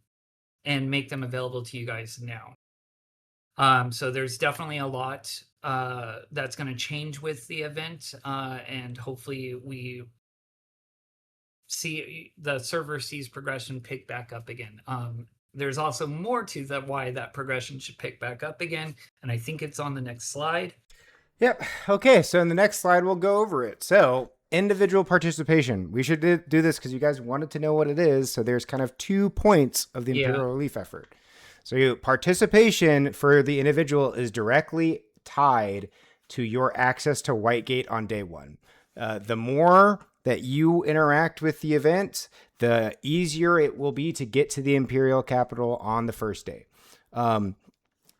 make them available to you guys now. So there's definitely a lot that's going to change with the event, and hopefully we see the server sees progression pick back up again. There's also more to that why that progression should pick back up again, and I think it's on the next slide. Yep. Okay, so in the next slide, we'll go over it. So individual participation. We should do this because you guys wanted to know what it is. So there's kind of 2 points of the Imperial Relief effort. So participation for the individual is directly tied to your access to Whitegate on day 1. The more that you interact with the event, the easier it will be to get to the Imperial capital on the first day.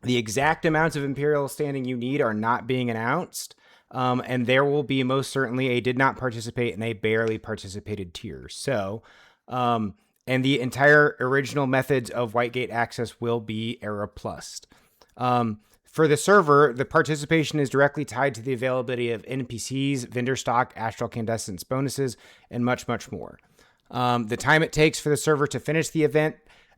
The exact amounts of Imperial standing you need are not being announced, and there will be most certainly a did not participate and a barely participated tier. So, and the entire original methods of Whitegate access will be Era Plus. For the server, the participation is directly tied to the availability of NPCs, vendor stock, astral candescence bonuses, and much, much more. The time it takes for the server to finish the event,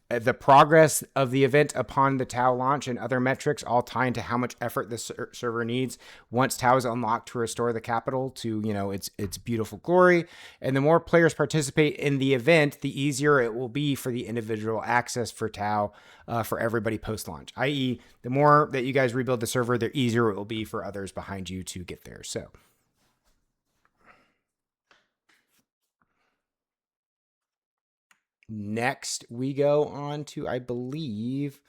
the progress of the event upon the Tau launch, and other metrics all tie into how much effort the server needs once Tau is unlocked to restore the capital to, its beautiful glory. And the more players participate in the event, the easier it will be for the individual access for Tau for everybody post-launch, i.e. the more that you guys rebuild the server, the easier it will be for others behind you to get there. So next, we go on to, I believe,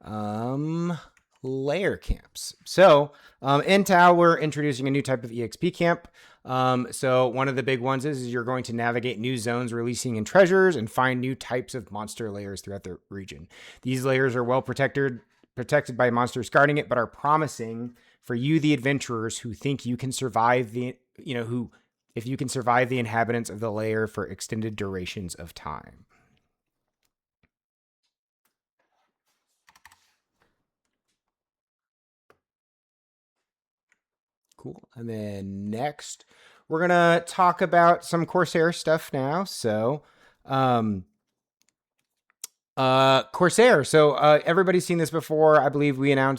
lair camps. So in Tau, we're introducing a new type of EXP camp. So one of the big ones is you're going to navigate new zones, releasing in treasures, and find new types of monster layers throughout the region. These layers are well protected by monsters guarding it, but are promising for you, the adventurers, who think you can survive if you can survive the inhabitants of the layer for extended durations of time. Cool. And then next, we're going to talk about some Corsair stuff now. So, Corsair. So, everybody's seen this before. I believe we had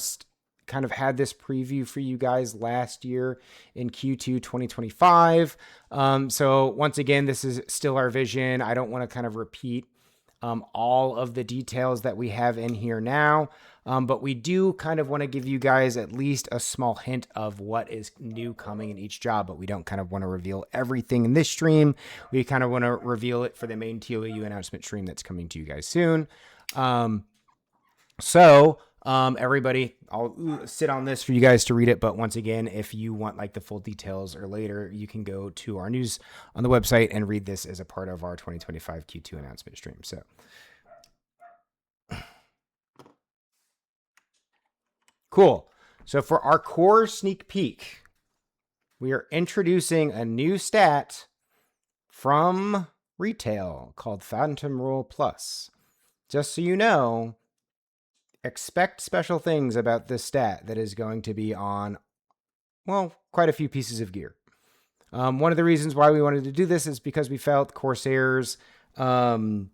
this preview for you guys last year in Q2 2025. So once again, this is still our vision. I don't want to kind of repeat all of the details that we have in here now. But we do kind of want to give you guys at least a small hint of what is new coming in each job, but we don't kind of want to reveal everything in this stream. We kind of want to reveal it for the main TOAU announcement stream that's coming to you guys soon. Everybody, I'll sit on this for you guys to read it. But once again, if you want like the full details or later, you can go to our news on the website and read this as a part of our 2025 Q2 announcement stream. So. Cool. So for our core sneak peek, we are introducing a new stat from retail called Phantom Roll Plus. Just so you know, expect special things about this stat that is going to be on, well, quite a few pieces of gear. One of the reasons why we wanted to do this is because we felt Corsair's kind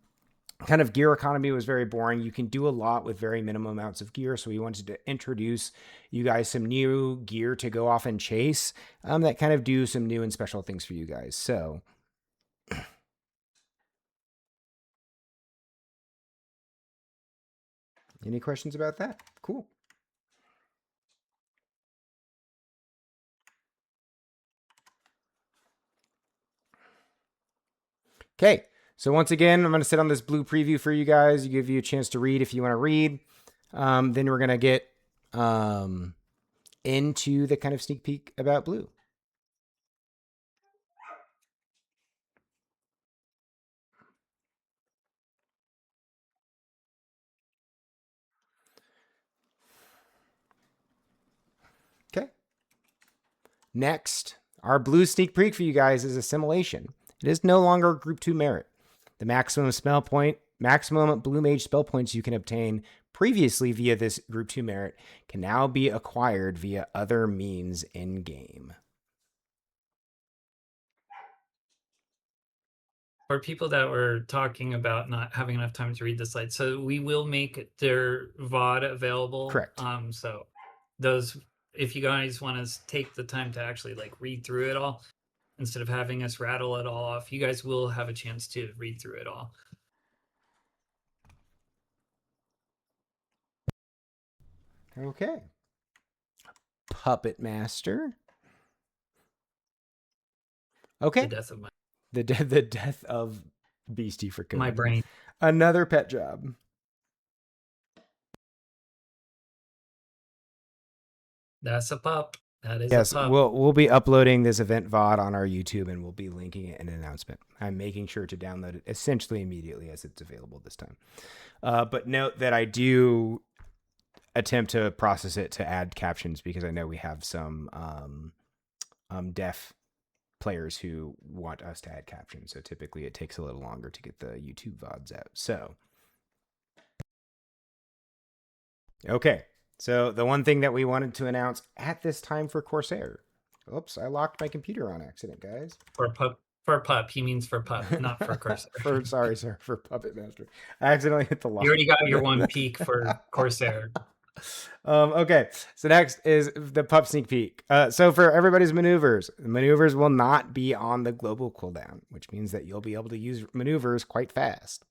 of gear economy was very boring. You can do a lot with very minimum amounts of gear. So we wanted to introduce you guys some new gear to go off and chase that kind of do some new and special things for you guys. So any questions about that? Cool. Okay. So once again, I'm going to sit on this blue preview for you guys. Give you a chance to read if you want to read. Then we're going to get into the kind of sneak peek about blue. Okay. Next, our blue sneak peek for you guys is Assimilation. It is no longer Group 2 merit. The maximum Blue Mage spell points you can obtain previously via this Group 2 merit can now be acquired via other means in game. For people that were talking about not having enough time to read the slides, so we will make their VOD available. Correct. So those, if you guys want to take the time to actually like read through it all, instead of having us rattle it all off, you guys will have a chance to read through it all. Okay. Puppet Master. Okay. The death of my the death of Beastie for code. my brain. Another pet job. That's a pup. That is Yes, a pup. we'll be uploading this event VOD on our YouTube, and we'll be linking it in an announcement. I'm making sure to download it essentially immediately as it's available this time. But note that I do attempt to process it to add captions because I know we have some deaf players who want us to add captions. So typically it takes a little longer to get the YouTube VODs out. So, okay. So the one thing that we wanted to announce at this time for Corsair. Oops, I locked my computer on accident, guys. For pup. He means for pup, not for Corsair. Sorry, sir, for Puppet Master. I accidentally hit the lock. You already got your one peek for Corsair. Okay, so next is the pup sneak peek. So for everybody's maneuvers will not be on the global cooldown, which means that you'll be able to use maneuvers quite fast.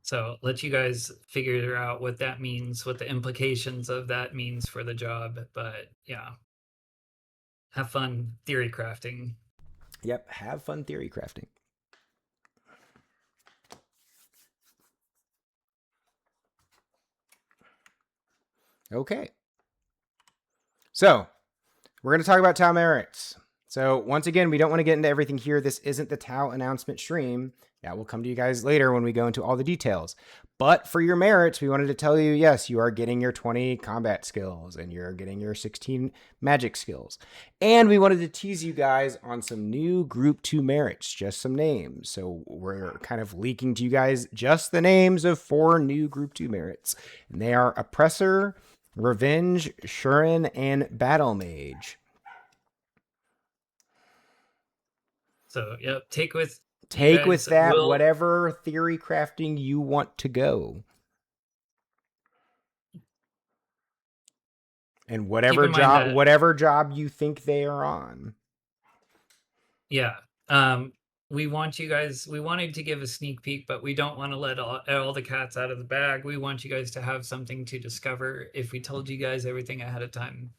So let you guys figure out what that means, what the implications of that means for the job. But yeah, have fun theory crafting. Yep, have fun theory crafting. Okay. So we're going to talk about Tau merits. So once again, we don't want to get into everything here. This isn't the Tau announcement stream. That will come to you guys later when we go into all the details. But for your merits, we wanted to tell you, yes, you are getting your 20 combat skills and you're getting your 16 magic skills. And we wanted to tease you guys on some new Group 2 merits, just some names. So we're kind of leaking to you guys just the names of 4 new Group 2 merits. And they are Oppressor, Revenge, Shurin, and Battle Mage. So, yep, take with that whatever theory crafting you want to go. And whatever job you think they are on. Yeah. We wanted to give a sneak peek, but we don't want to let all the cats out of the bag. We want you guys to have something to discover. If we told you guys everything ahead of time,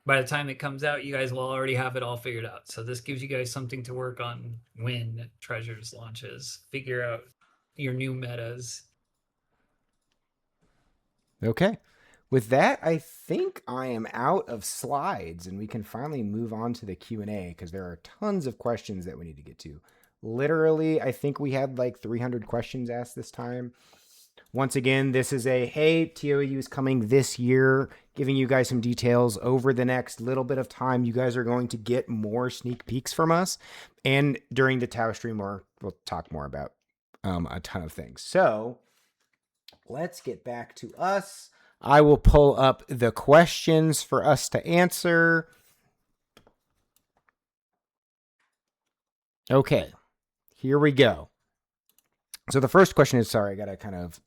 by the time it comes out, you guys will already have it all figured out. So this gives you guys something to work on when Treasures launches. Figure out your new metas. Okay. With that, I think I am out of slides and we can finally move on to the Q&A because there are tons of questions that we need to get to. Literally, I think we had like 300 questions asked this time. Once again, this is a, hey, TOAU is coming this year, giving you guys some details over the next little bit of time. You guys are going to get more sneak peeks from us. And during the Tau stream, we'll talk more about a ton of things. So let's get back to us. I will pull up the questions for us to answer. Okay, here we go. So the first question is, sorry, I got to kind of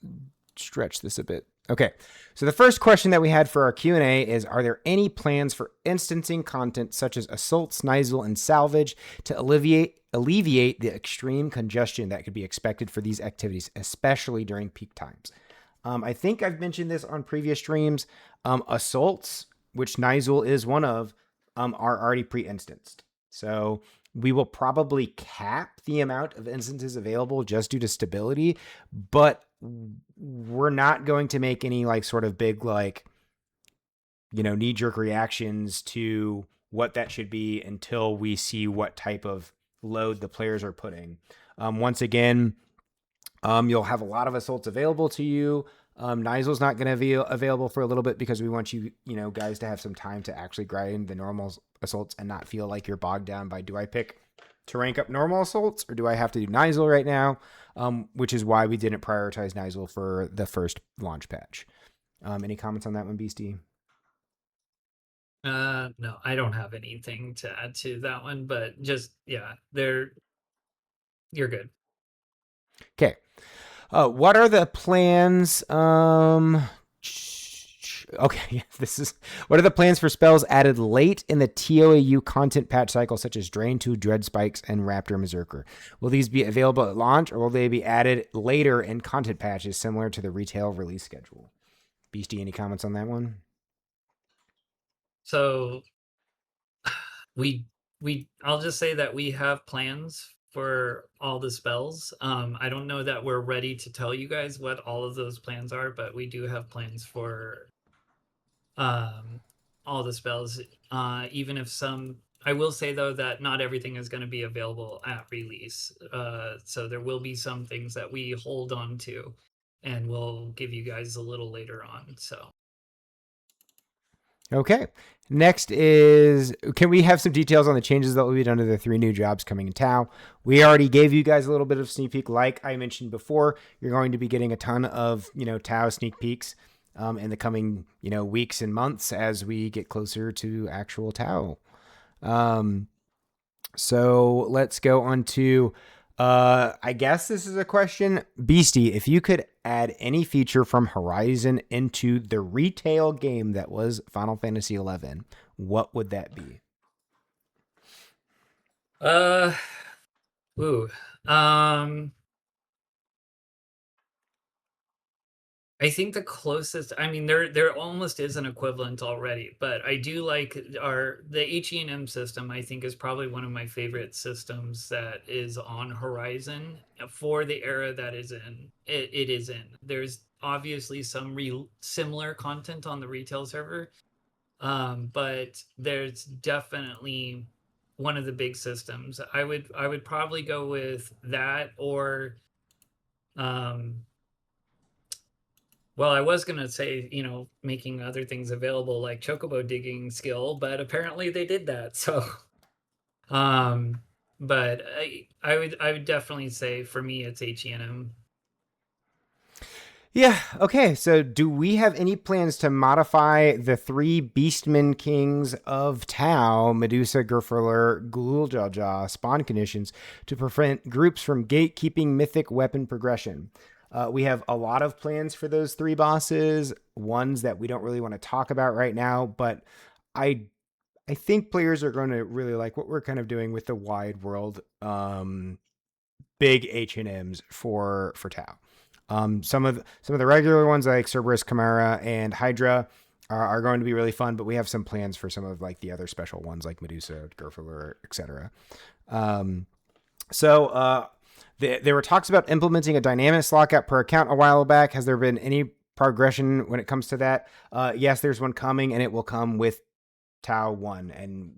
stretch this a bit. Okay, so the first question that we had for our Q&A is, are there any plans for instancing content such as Assault, Sneasel, and Salvage to alleviate the extreme congestion that could be expected for these activities, especially during peak times? I think I've mentioned this on previous streams. Assaults, which Sneasel is one of, are already pre-instanced. So we will probably cap the amount of instances available just due to stability, but we're not going to make any like sort of big, like, you know, knee-jerk reactions to what that should be until we see what type of load the players are putting. Once again, you'll have a lot of assaults available to you. Sneasel's not going to be available for a little bit because we want you guys to have some time to actually grind the normal assaults and not feel like you're bogged down by, do I pick to rank up normal assaults or do I have to do Sneasel right now? Which is why we didn't prioritize Sneasel for the first launch patch. Any comments on that one, Beastie? No, I don't have anything to add to that one, but just, yeah, you're good. Okay. What are the plans? Okay, what are the plans for spells added late in the TOAU content patch cycle, such as Drain 2, Dread Spikes, and Raptor Berserker? Will these be available at launch, or will they be added later in content patches similar to the retail release schedule? Beastie, any comments on that one? So I'll just say that we have plans for all the spells. I don't know that we're ready to tell you guys what all of those plans are, but we do have plans for all the spells. Even if I will say though that not everything is going to be available at release. So there will be some things that we hold on to and we'll give you guys a little later on. So. Okay. Next is, can we have some details on the changes that will be done to the 3 new jobs coming in Tau? We already gave you guys a little bit of sneak peek. Like I mentioned before, you're going to be getting a ton of, Tau sneak peeks in the coming, weeks and months as we get closer to actual Tau. So let's go on to, I guess this is a question. Beastie, if you could add any feature from Horizon into the retail game that was Final Fantasy XI, what would that be? I think the closest, I mean, there almost is an equivalent already, but I do like the HE&M system. I think is probably one of my favorite systems that is on Horizon for the era that is in. It is in. There's obviously some similar content on the retail server, but there's definitely one of the big systems. I would probably go with that or. Well, I was going to say, making other things available like chocobo digging skill, but apparently they did that. So, but I would definitely say for me, it's HE&M. Yeah. Okay. So do we have any plans to modify the 3 Beastmen Kings of Tau, Medusa, Gerfurler, Guljaja spawn conditions to prevent groups from gatekeeping mythic weapon progression? We have a lot of plans for those 3 bosses, ones that we don't really want to talk about right now, but I think players are going to really like what we're kind of doing with the wide world big H&Ms for Tau. Some of the regular ones like Cerberus, Chimera, and Hydra are going to be really fun, but we have some plans for some of like the other special ones like Medusa, Gerfurler, etc. There were talks about implementing a dynamic lockout per account a while back. Has there been any progression when it comes to that? Yes, there's one coming, and it will come with Tau 1. And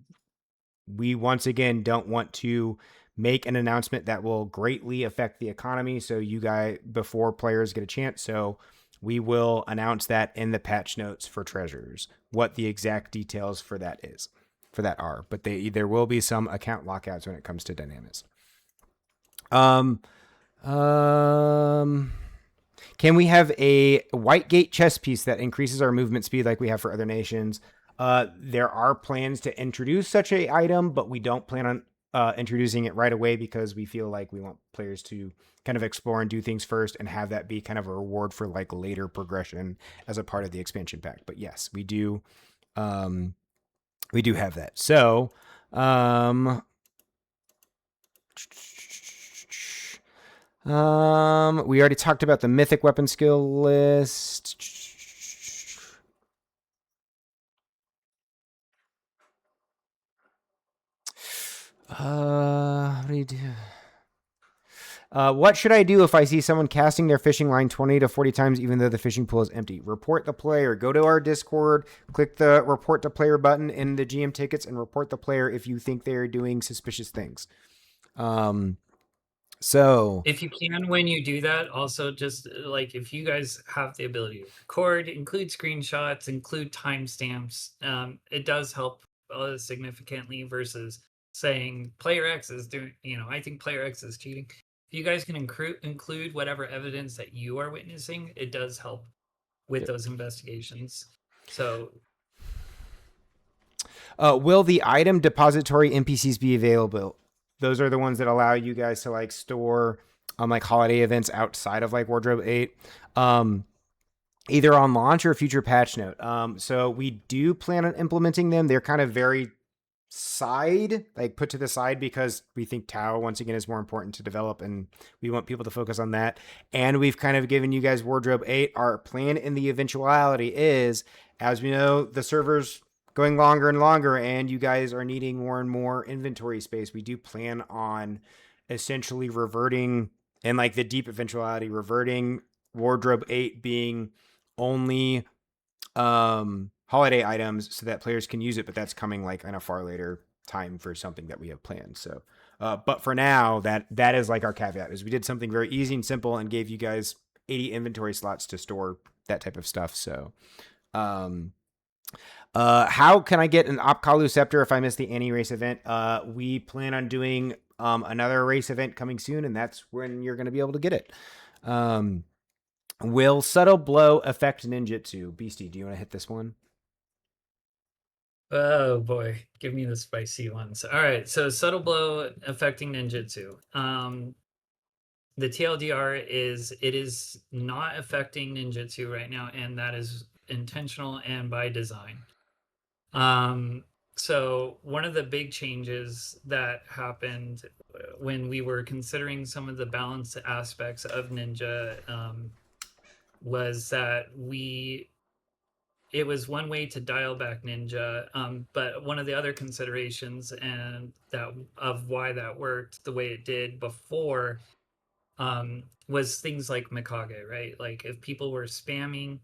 we, once again, don't want to make an announcement that will greatly affect the economy. So you guys, before players get a chance. So we will announce that in the patch notes for treasures, what the exact details for that are. But there will be some account lockouts when it comes to Dynamis. Can we have a white gate chess piece that increases our movement speed like we have for other nations? There are plans to introduce such a item, but we don't plan on introducing it right away because we feel like we want players to kind of explore and do things first and have that be kind of a reward for like later progression as a part of the expansion pack. But yes, we do have that. So, we already talked about the mythic weapon skill list. What do you do? What should I do if I see someone casting their fishing line 20 to 40 times even though the fishing pool is empty? Report the player. Go to our Discord, click the report to player button in the GM tickets, and report the player if you think they are doing suspicious things. So if you can, when you do that, also just like if you guys have the ability to record, include screenshots, include timestamps, it does help significantly versus saying player X is doing, I think player X is cheating. If you guys can include whatever evidence that you are witnessing, it does help with those investigations. So will the item depository NPCs be available? Those are the ones that allow you guys to like store like holiday events outside of like Wardrobe 8, either on launch or future patch note. So we do plan on implementing them. They're kind of very put to the side because we think Tau once again is more important to develop and we want people to focus on that. And we've kind of given you guys Wardrobe 8. Our plan in the eventuality is, as we know, the server's going longer and longer and you guys are needing more and more inventory space. We do plan on essentially reverting, and like the deep eventuality, reverting Wardrobe 8 being only holiday items so that players can use it, but that's coming like in a far later time for something that we have planned. So but for now, that is like our caveat, is we did something very easy and simple and gave you guys 80 inventory slots to store that type of stuff. So how can I get an Opkalu Scepter if I miss the Annie race event? We plan on doing another race event coming soon, and that's when you're going to be able to get it. Will Subtle Blow affect ninjutsu? Beastie, do you want to hit this one? Oh boy, give me the spicy ones. All right, so Subtle Blow affecting ninjutsu. The TLDR is it is not affecting ninjutsu right now, and that is intentional and by design. So one of the big changes that happened when we were considering some of the balance aspects of Ninja was that it was one way to dial back Ninja, but one of the other considerations and that of why that worked the way it did before was things like Mikage, right? Like if people were spamming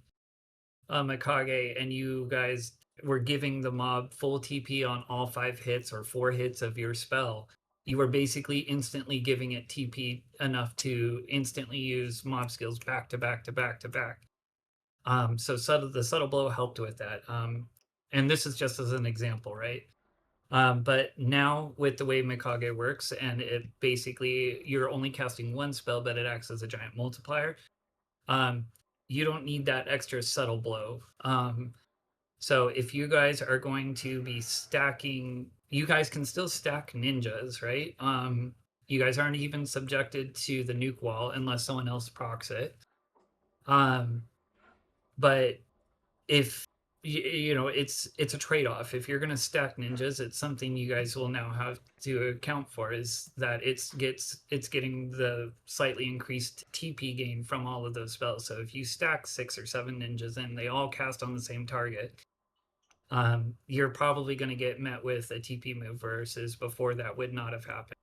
Mikage and you guys were giving the mob full TP on all 5 hits or 4 hits of your spell, you were basically instantly giving it TP enough to instantly use mob skills back to back to back to back. So the Subtle Blow helped with that. And this is just as an example, right? But now with the way Mikage works, and it basically you're only casting one spell, but it acts as a giant multiplier. You don't need that extra Subtle Blow. So if you guys are going to be stacking, you guys can still stack ninjas, right? You guys aren't even subjected to the nuke wall unless someone else procs it. But if it's a trade-off. If you're going to stack ninjas, it's something you guys will now have to account for, is that it's getting the slightly increased TP gain from all of those spells. So if you stack 6 or 7 ninjas and they all cast on the same target, you're probably going to get met with a TP move, versus before that would not have happened.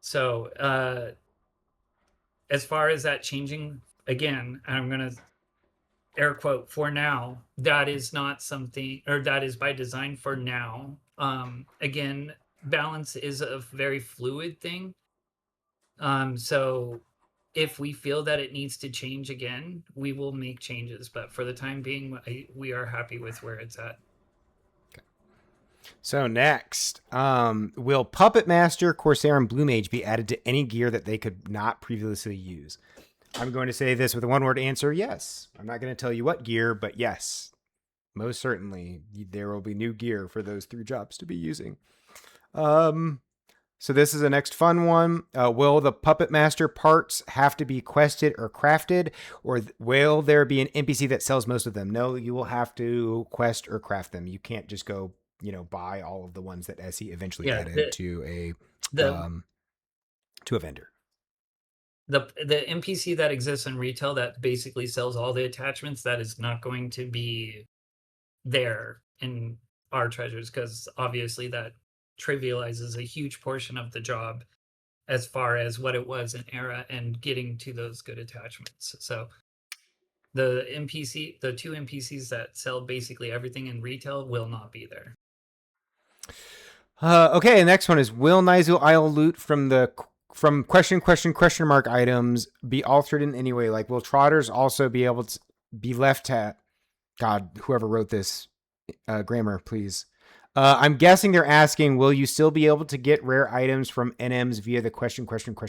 So as far as that changing, again, I'm going to air quote, for now, that is not something, or that is by design for now. Again, balance is a very fluid thing. So if we feel that it needs to change again, we will make changes. But for the time being, we are happy with where it's at. So next, will Puppet Master, Corsair, and Blue Mage be added to any gear that they could not previously use? I'm going to say this with a one-word answer, yes. I'm not going to tell you what gear, but yes. Most certainly, there will be new gear for those 3 jobs to be using. So this is the next fun one. Will the Puppet Master parts have to be quested or crafted, or will there be an NPC that sells most of them? No, you will have to quest or craft them. You can't just go, buy all of the ones that Essie eventually added to a vendor. The NPC that exists in retail that basically sells all the attachments, that is not going to be there in our treasures, because obviously that trivializes a huge portion of the job as far as what it was in Era and getting to those good attachments. So the 2 NPCs that sell basically everything in retail will not be there. Okay, next one is, will Nyzul Isle loot from question mark items be altered in any way? Like, will Trotters also be able to be left at, God, whoever wrote this grammar, please. I'm guessing they're asking, will you still be able to get rare items from NMs via the question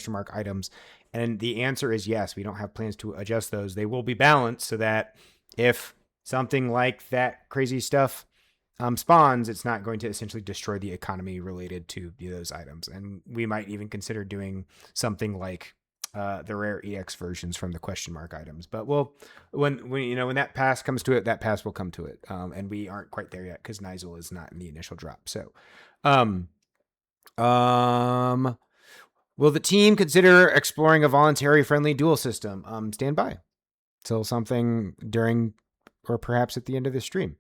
mark items? And the answer is yes. We don't have plans to adjust those. They will be balanced so that if something like that crazy stuff spawns, it's not going to essentially destroy the economy related to those items. And we might even consider doing something like the rare EX versions from the question mark items. But when that pass comes to it, that pass will come to it. And we aren't quite there yet because Nyzul is not in the initial drop. So, will the team consider exploring a voluntary friendly duel system? Stand by till something during or perhaps at the end of the stream.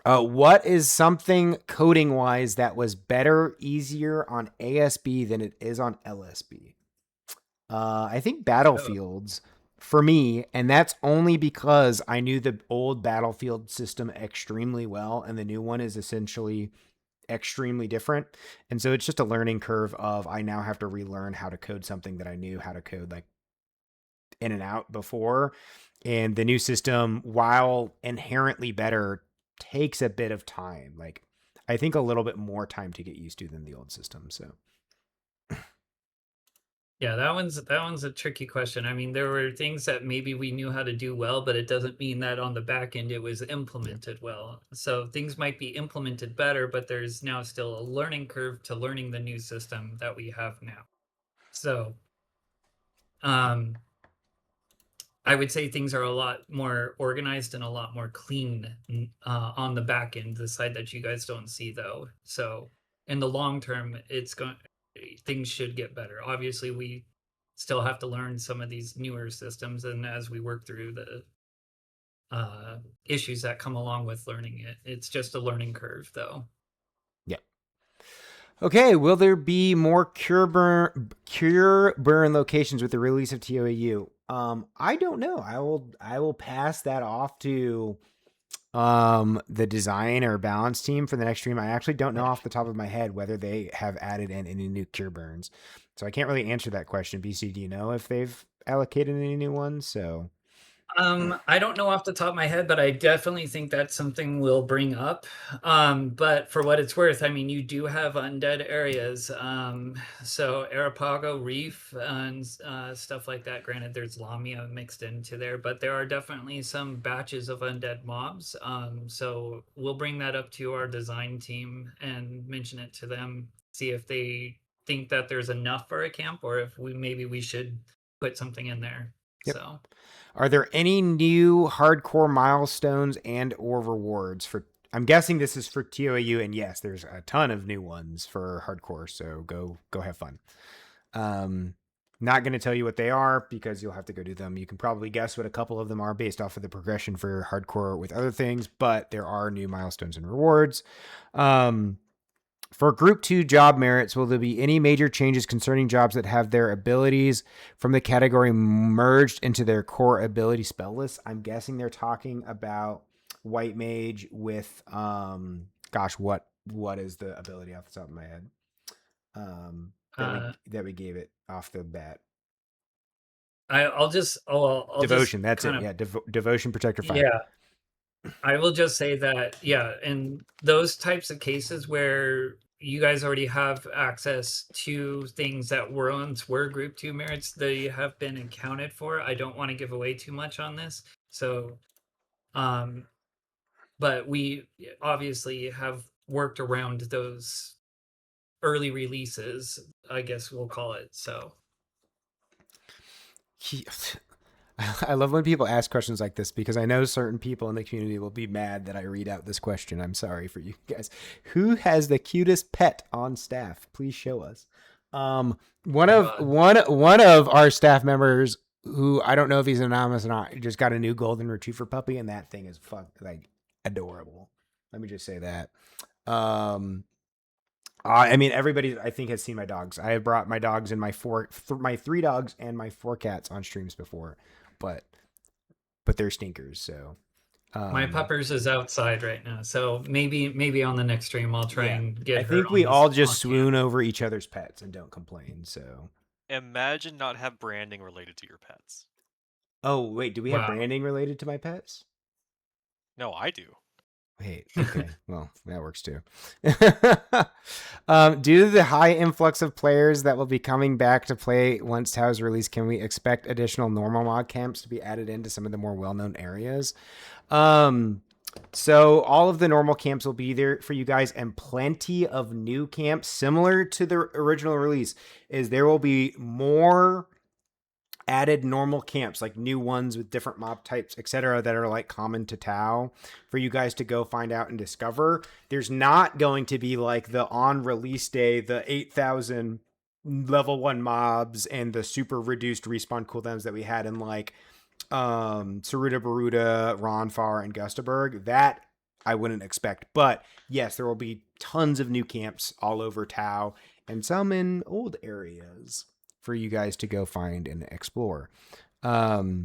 What is something coding wise that was better, easier on ASB than it is on LSB? I think Battlefields for me, and that's only because I knew the old Battlefield system extremely well, and the new one is essentially extremely different. And so it's just a learning curve of, I now have to relearn how to code something that I knew how to code like in and out before. And the new system, while inherently better, takes a bit of time. Like, I think a little bit more time to get used to than the old system. So yeah, that one's a tricky question. I mean, there were things that maybe we knew how to do well, but it doesn't mean that on the back end it was implemented well. So things might be implemented better, but there's now still a learning curve to learning the new system that we have now. So I would say things are a lot more organized and a lot more clean on the back end, the side that you guys don't see though. So in the long term, things should get better. Obviously, we still have to learn some of these newer systems, and as we work through the issues that come along with learning it, it's just a learning curve though. Yeah. Okay, will there be more cure burn locations with the release of TOAU? I don't know. I will pass that off to the design or balance team for the next stream. I actually don't know off the top of my head whether they have added in any new cure burns, so I can't really answer that question. BC, do you know if they've allocated any new ones? So I don't know off the top of my head, but I definitely think that's something we'll bring up. But for what it's worth, I mean, you do have undead areas. So Arapago Reef and stuff like that. Granted, there's Lamia mixed into there, but there are definitely some batches of undead mobs. So we'll bring that up to our design team and mention it to them, see if they think that there's enough for a camp or if maybe we should put something in there. Yep. So are there any new hardcore milestones and or rewards for, I'm guessing this is for TOAU, and yes, there's a ton of new ones for hardcore, so go have fun. Not going to tell you what they are because you'll have to go do them. You can probably guess what a couple of them are based off of the progression for hardcore with other things, but there are new milestones and rewards. For Group 2 job merits, will there be any major changes concerning jobs that have their abilities from the category merged into their core ability spell list? I'm guessing they're talking about white mage with gosh, what is the ability off the top of my head? That we gave it off the bat. I'll just Devotion. That's kind it. of, Yeah, Devotion Protector 5. yeah. I will just say that, yeah, in those types of cases where you guys already have access to things that once were group 2 merits, they have been accounted for. I don't want to give away too much on this. So, but we obviously have worked around those early releases, I guess we'll call it. So I love when people ask questions like this because I know certain people in the community will be mad that I read out this question. I'm sorry for you guys. Who has the cutest pet on staff? Please show us. One of our staff members, who I don't know if he's anonymous or not, just got a new golden retriever puppy, and that thing is like adorable. Let me just say that. I mean, everybody I think has seen my dogs. I have brought my dogs and my 3 dogs and my 4 cats on streams before, but they're stinkers. So my puppers is outside right now, so maybe on the next stream I'll try and get. I think we all just swoon over each other's pets and don't complain. So imagine not have branding related to your pets. Oh wait, do we have branding related to my pets? No, I do. Wait, okay. Well, that works too. Due to the high influx of players that will be coming back to play once Tau is released, can we expect additional normal mod camps to be added into some of the more well-known areas? So all of the normal camps will be there for you guys, and plenty of new camps similar to the original release. There will be more added normal camps, like new ones with different mob types, etc., that are like common to Tau for you guys to go find out and discover. There's not going to be like the on release day, the 8,000 level 1 mobs and the super reduced respawn cooldowns that we had in like Saruta Baruta, Ronfar, and Gustaberg. That I wouldn't expect. But yes, there will be tons of new camps all over Tau and some in old areas for you guys to go find and explore. I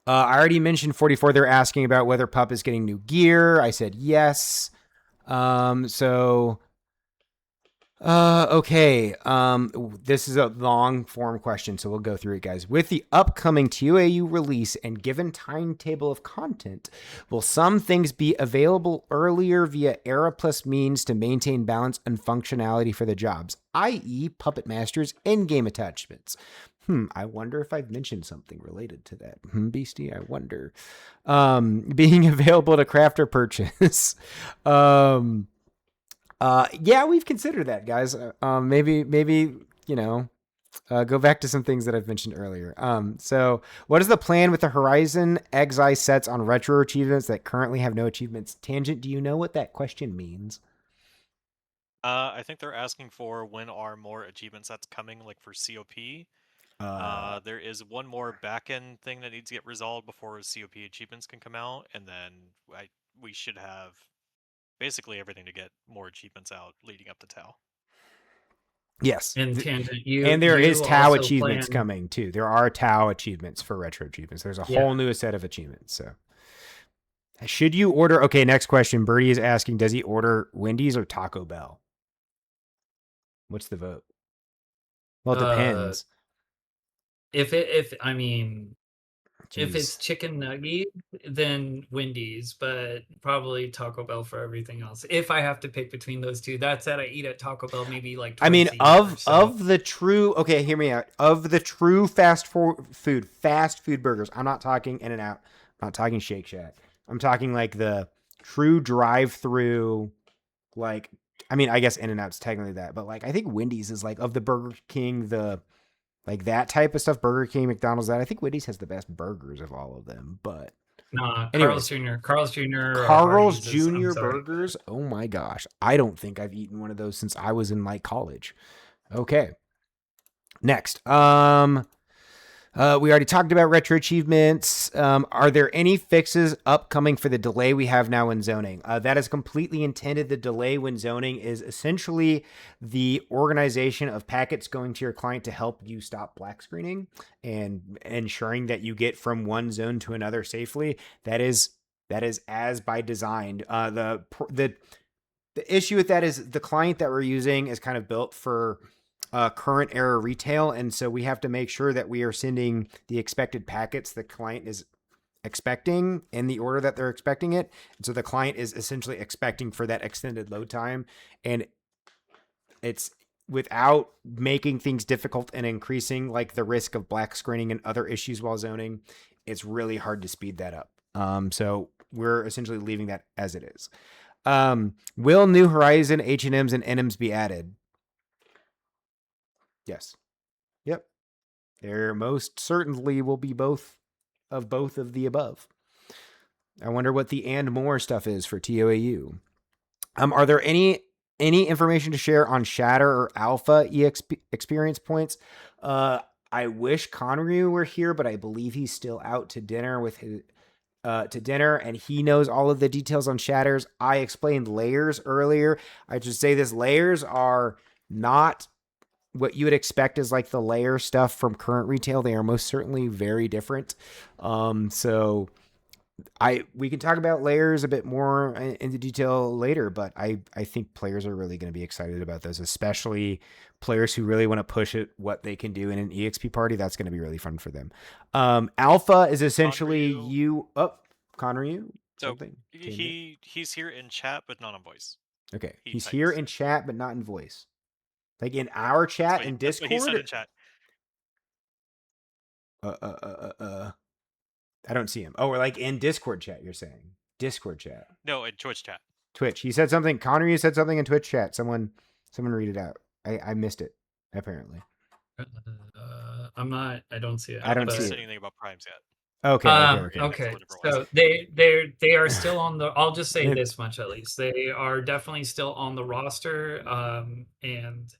already mentioned 44. They're asking about whether Pup is getting new gear. I said yes. Okay. This is a long form question, so we'll go through it, guys. With the upcoming TUAU release and given timetable of content, will some things be available earlier via Era Plus means to maintain balance and functionality for the jobs, i.e. Puppet Master's in-game attachments? I wonder if I've mentioned something related to that. Beastie, I wonder. Being available to craft or purchase. Yeah, we've considered that, guys. Maybe, go back to some things that I've mentioned earlier. So what is the plan with the Horizon Exi sets on retro achievements that currently have no achievements? Tangent, do you know what that question means? I think they're asking for when are more achievement sets coming, like for COP. There is one more backend thing that needs to get resolved before COP achievements can come out, and then we should have basically everything to get more achievements out leading up to Tau. Yes. And Tangent, and there is Tau achievements coming too. There are Tau achievements for retro achievements. There's a whole new set of achievements. So should you order? Okay, next question. Birdie is asking, does he order Wendy's or Taco Bell? What's the vote? Well, it depends. If it's chicken nugget, then Wendy's, but probably Taco Bell for everything else. If I have to pick between those two, that said, I eat at Taco Bell maybe like twice a year, of the true, okay, hear me out. Of the true fast food burgers, I'm not talking In-N-Out, I'm not talking Shake Shack. I'm talking like the true drive-through, like, I guess In-N-Out's technically that, but like I think Wendy's is like of the Burger King, like that type of stuff, Burger King, McDonald's, that I think Wendy's has the best burgers of all of them. But Carl's Jr. Carl's Jr. burgers. Oh my gosh. I don't think I've eaten one of those since I was in like college. Okay. Next. We already talked about retro achievements. Are there any fixes upcoming for the delay we have now in zoning? That is completely intended. The delay when zoning is essentially the organization of packets going to your client to help you stop black screening and ensuring that you get from one zone to another safely. That is That is as by design. The issue with that is the client that we're using is kind of built for current era retail, and so we have to make sure that we are sending the expected packets the client is expecting in the order that they're expecting it. And so the client is essentially expecting for that extended load time, and it's without making things difficult and increasing like the risk of black screening and other issues while zoning. It's really hard to speed that up. So we're essentially leaving that as it is. Will New Horizon H&Ms and NMs be added? Yes. Yep. There most certainly will be both of the above. I wonder what the and more stuff is for TOAU. Are there any information to share on Shatter or Alpha EXP experience points? I wish Conryu were here, but I believe he's still out to dinner with his and he knows all of the details on Shatters. I explained layers earlier. I should say this: layers are not what you would expect as like the layer stuff from current retail. They are most certainly very different. So we can talk about layers a bit more into detail later, but I think players are really going to be excited about those, especially players who really want to push it, what they can do in an EXP party. That's going to be really fun for them. Alpha is essentially Conryu. So he's here in chat, but not on voice. Okay. He's here in chat, but not in voice. Like in our chat in Discord? He said in chat. I don't see him. Oh, we're like in Discord chat, you're saying. Discord chat. No, in Twitch chat. Twitch. He said something. Conryu said something in Twitch chat. Someone read it out. I missed it, apparently. I don't see it. I don't see anything about primes yet. Okay. So they are still on the. I'll just say this much at least. They are definitely still on the roster, and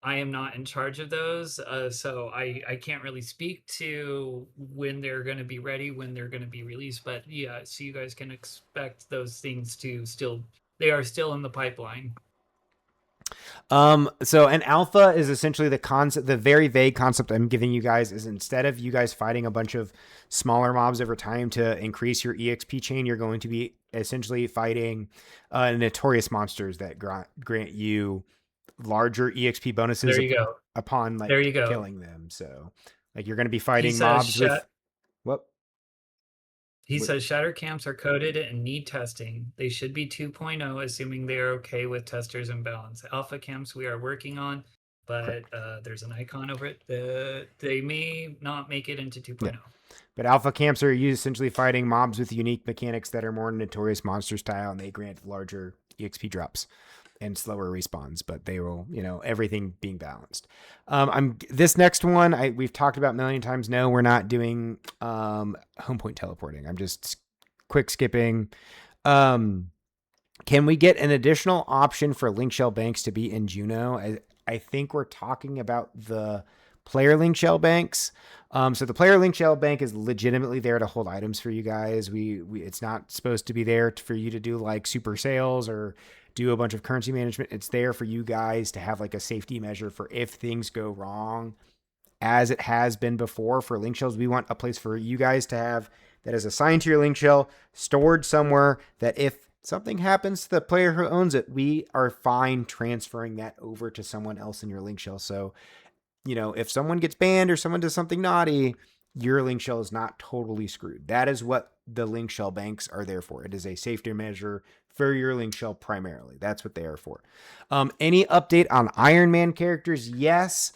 I am not in charge of those, so I can't really speak to when they're going to be ready, when they're going to be released. But yeah, so you guys can expect those things to still. They are still in the pipeline. So an alpha is essentially the concept, the very vague concept I'm giving you guys is instead of you guys fighting a bunch of smaller mobs over time to increase your EXP chain, you're going to be essentially fighting notorious monsters that grant you larger EXP bonuses upon like killing them. So like you're going to be fighting mobs with what? He says shatter camps are coded and need testing. They should be 2.0, assuming they are okay with testers and balance. Alpha camps we are working on, but there's an icon over it. They may not make it into 2.0. Yeah. But alpha camps are used essentially fighting mobs with unique mechanics that are more notorious monster style, and they grant larger EXP drops and slower respawns, but they will, everything being balanced. This next one we've talked about a million times. No, we're not doing home point teleporting. I'm just quick skipping. Can we get an additional option for link shell banks to be in Juno? I think we're talking about the player link shell banks. So the player link shell bank is legitimately there to hold items for you guys. It's not supposed to be there for you to do like super sales or do a bunch of currency management. It's there for you guys to have like a safety measure for if things go wrong, as it has been before for link shells. We want a place for you guys to have that is assigned to your link shell, stored somewhere, that if something happens to the player who owns it, we are fine transferring that over to someone else in your link shell. So, if someone gets banned or someone does something naughty, your link shell is not totally screwed. That is what the link shell banks are there for. It is a safety measure for your link shell primarily. That's what they are for. Any update on Iron Man characters? Yes.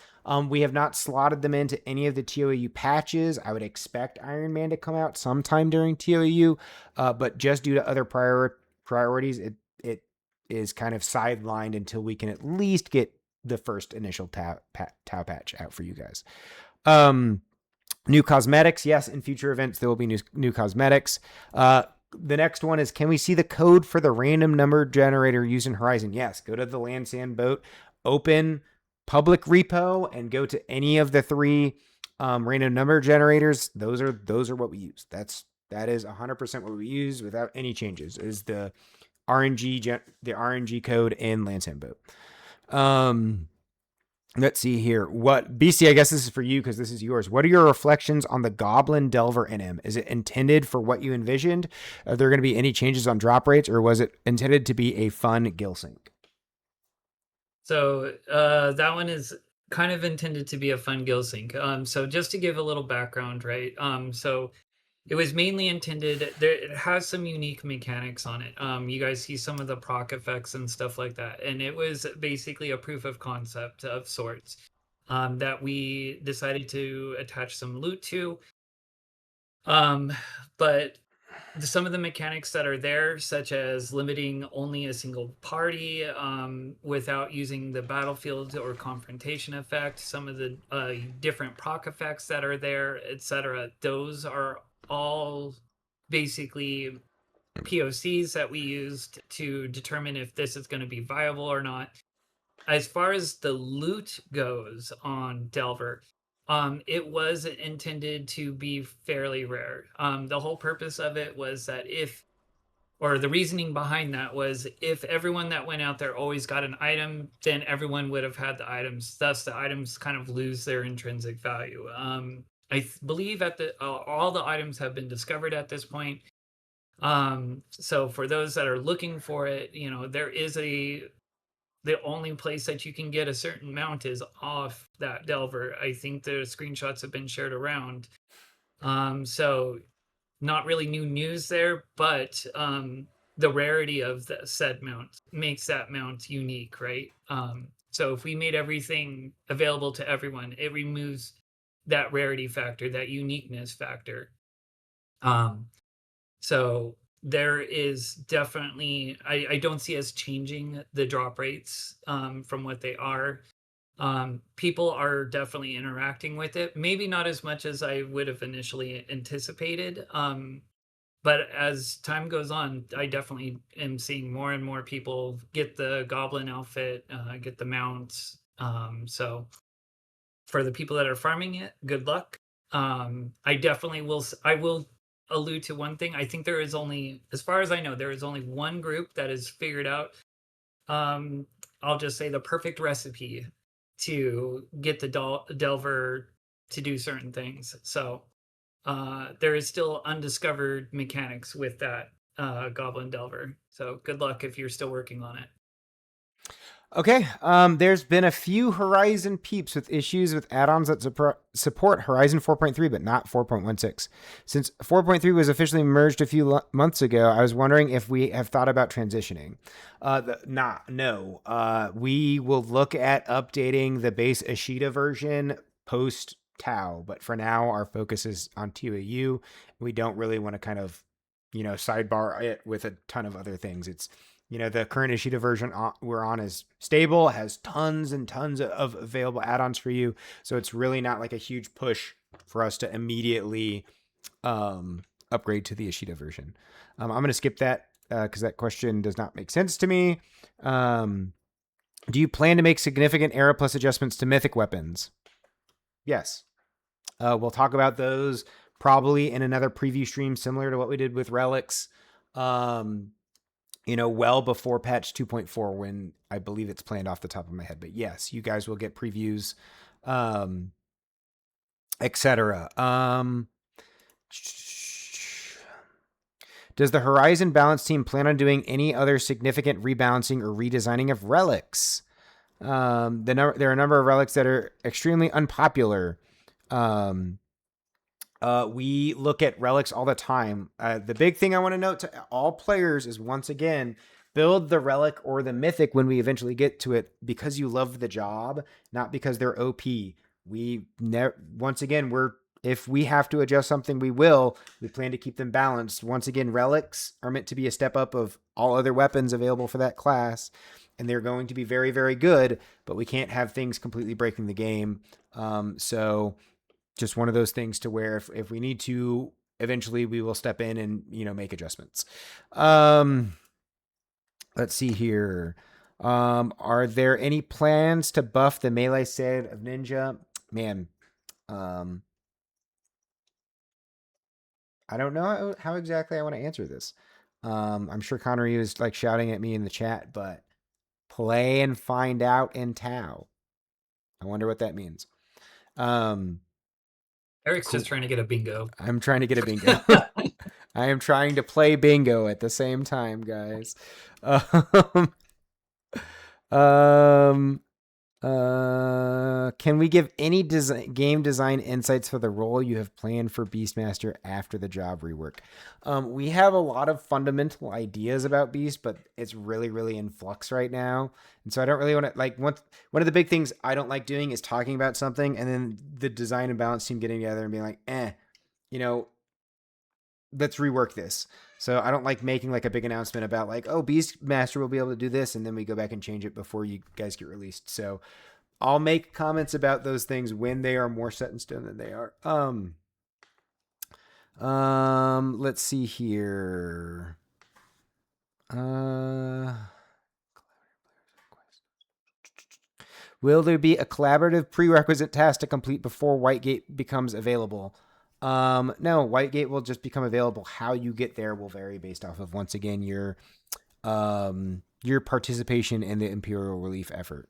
We have not slotted them into any of the TOAU patches. I would expect Iron Man to come out sometime during TOAU, but just due to other priorities, it is kind of sidelined until we can at least get the first initial Tau patch out for you guys. New cosmetics. Yes, in future events, there will be new cosmetics. The next one is, can we see the code for the random number generator used in Horizon? Yes, go to the Land Sand Boat, open public repo, and go to any of the 3 random number generators. Those are what we use. That is 100% what we use without any changes, is the RNG code in Land Sand Boat. Let's see here. What BC? I guess this is for you because this is yours. What are your reflections on the Goblin Delver NM? Is it intended for what you envisioned? Are there going to be any changes on drop rates, or was it intended to be a fun gill sink? So that one is kind of intended to be a fun gill sink. So just to give a little background, right? So it was mainly intended. It has some unique mechanics on it. You guys see some of the proc effects and stuff like that, and it was basically a proof of concept of sorts that we decided to attach some loot to. But some of the mechanics that are there, such as limiting only a single party without using the battlefield or confrontation effect, some of the different proc effects that are there, etc., those are all basically POCs that we used to determine if this is going to be viable or not. As far as the loot goes on Delver, it was intended to be fairly rare. The whole purpose of it was that or the reasoning behind that was if everyone that went out there always got an item, then everyone would have had the items. Thus, the items kind of lose their intrinsic value. I believe all the items have been discovered at this point. So for those that are looking for it, there is the only place that you can get a certain mount is off that Delver. I think the screenshots have been shared around. So not really new news there, but the rarity of the said mount makes that mount unique, right? So if we made everything available to everyone, it removes that rarity factor, that uniqueness factor. So there is definitely, I don't see us changing the drop rates from what they are. People are definitely interacting with it, maybe not as much as I would have initially anticipated. But as time goes on, I definitely am seeing more and more people get the goblin outfit, get the mounts. So for the people that are farming it, good luck. I definitely I will allude to one thing. I think there is only, as far as I know, there is only one group that has figured out, I'll just say, the perfect recipe to get the Delver to do certain things. So there is still undiscovered mechanics with that Goblin Delver. So good luck if you're still working on it. Okay, there's been a few Horizon peeps with issues with add-ons that support Horizon 4.3, but not 4.16. Since 4.3 was officially merged a few months ago, I was wondering if we have thought about transitioning. No. We will look at updating the base Ashita version post Tau, but for now, our focus is on TAU. We don't really want to kind of, sidebar it with a ton of other things. It's the current Ishida version we're on is stable, has tons and tons of available add-ons for you. So it's really not like a huge push for us to immediately upgrade to the Ishida version. I'm going to skip that because that question does not make sense to me. Do you plan to make significant Era Plus adjustments to mythic weapons? Yes. We'll talk about those probably in another preview stream similar to what we did with Relics. Well before patch 2.4 when I believe it's planned off the top of my head. But yes, you guys will get previews, etc. Does the Horizon Balance team plan on doing any other significant rebalancing or redesigning of relics? There are a number of relics that are extremely unpopular. We look at relics all the time. The big thing I want to note to all players is, once again, build the relic or the mythic when we eventually get to it because you love the job, not because they're OP. If we have to adjust something, we will. We plan to keep them balanced. Once again, relics are meant to be a step up of all other weapons available for that class, and they're going to be very, very good, but we can't have things completely breaking the game. So just one of those things to where if we need to, eventually we will step in and, make adjustments. Let's see here. Are there any plans to buff the melee side of Ninja? Man, I don't know how exactly I want to answer this. I'm sure Connery is like shouting at me in the chat, but play and find out in Tau. I wonder what that means. Um, Eric's cool. just trying to get a bingo. I'm trying to get a bingo. I am trying to play bingo at the same time, guys. Um, can we give any game design insights for the role you have planned for Beastmaster after the job rework? We have a lot of fundamental ideas about Beast, but it's really, really in flux right now. And so I don't really want to, like, one of the big things I don't like doing is talking about something and then the design and balance team getting together and being like, let's rework this. So I don't like making like a big announcement about like, oh, Beastmaster will be able to do this, and then we go back and change it before you guys get released. So I'll make comments about those things when they are more set in stone than they are. Let's see here. Will there be a collaborative prerequisite task to complete before Whitegate becomes available? No, Whitegate will just become available. How you get there will vary based off of, once again, your participation in the Imperial Relief effort.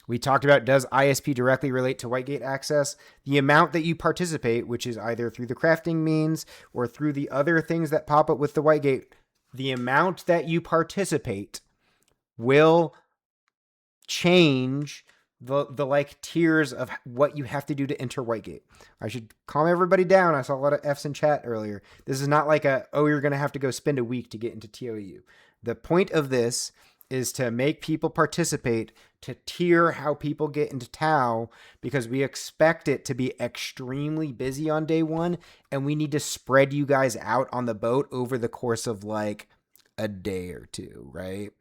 We talked about, does ISP directly relate to Whitegate access? The amount that you participate, which is either through the crafting means or through the other things that pop up with the Whitegate, the amount that you participate will change the like tiers of what you have to do to enter Whitegate. I should calm everybody down. I saw a lot of F's in chat earlier. This is not like you're going to have to go spend a week to get into TOEU. The point of this is to make people participate, to tier how people get into Tau, because we expect it to be extremely busy on day one, and we need to spread you guys out on the boat over the course of like a day or two, right?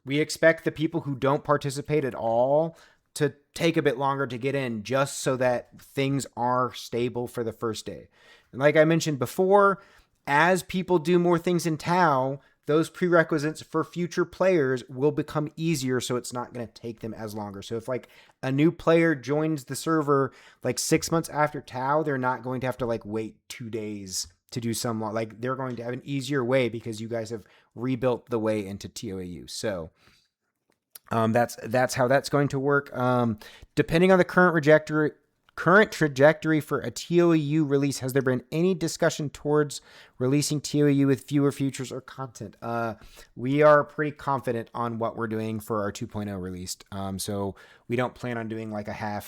We expect the people who don't participate at all to take a bit longer to get in, just so that things are stable for the first day. And like I mentioned before, as people do more things in Tau, those prerequisites for future players will become easier, so it's not going to take them as longer. So if like a new player joins the server like 6 months after Tau, they're not going to have to like wait 2 days to do some, like they're going to have an easier way because you guys have rebuilt the way into TOAU. So that's how that's going to work. Depending on the current trajectory for a TOAU release, has there been any discussion towards releasing TOAU with fewer features or content? We are pretty confident on what we're doing for our 2.0 released. So we don't plan on doing like a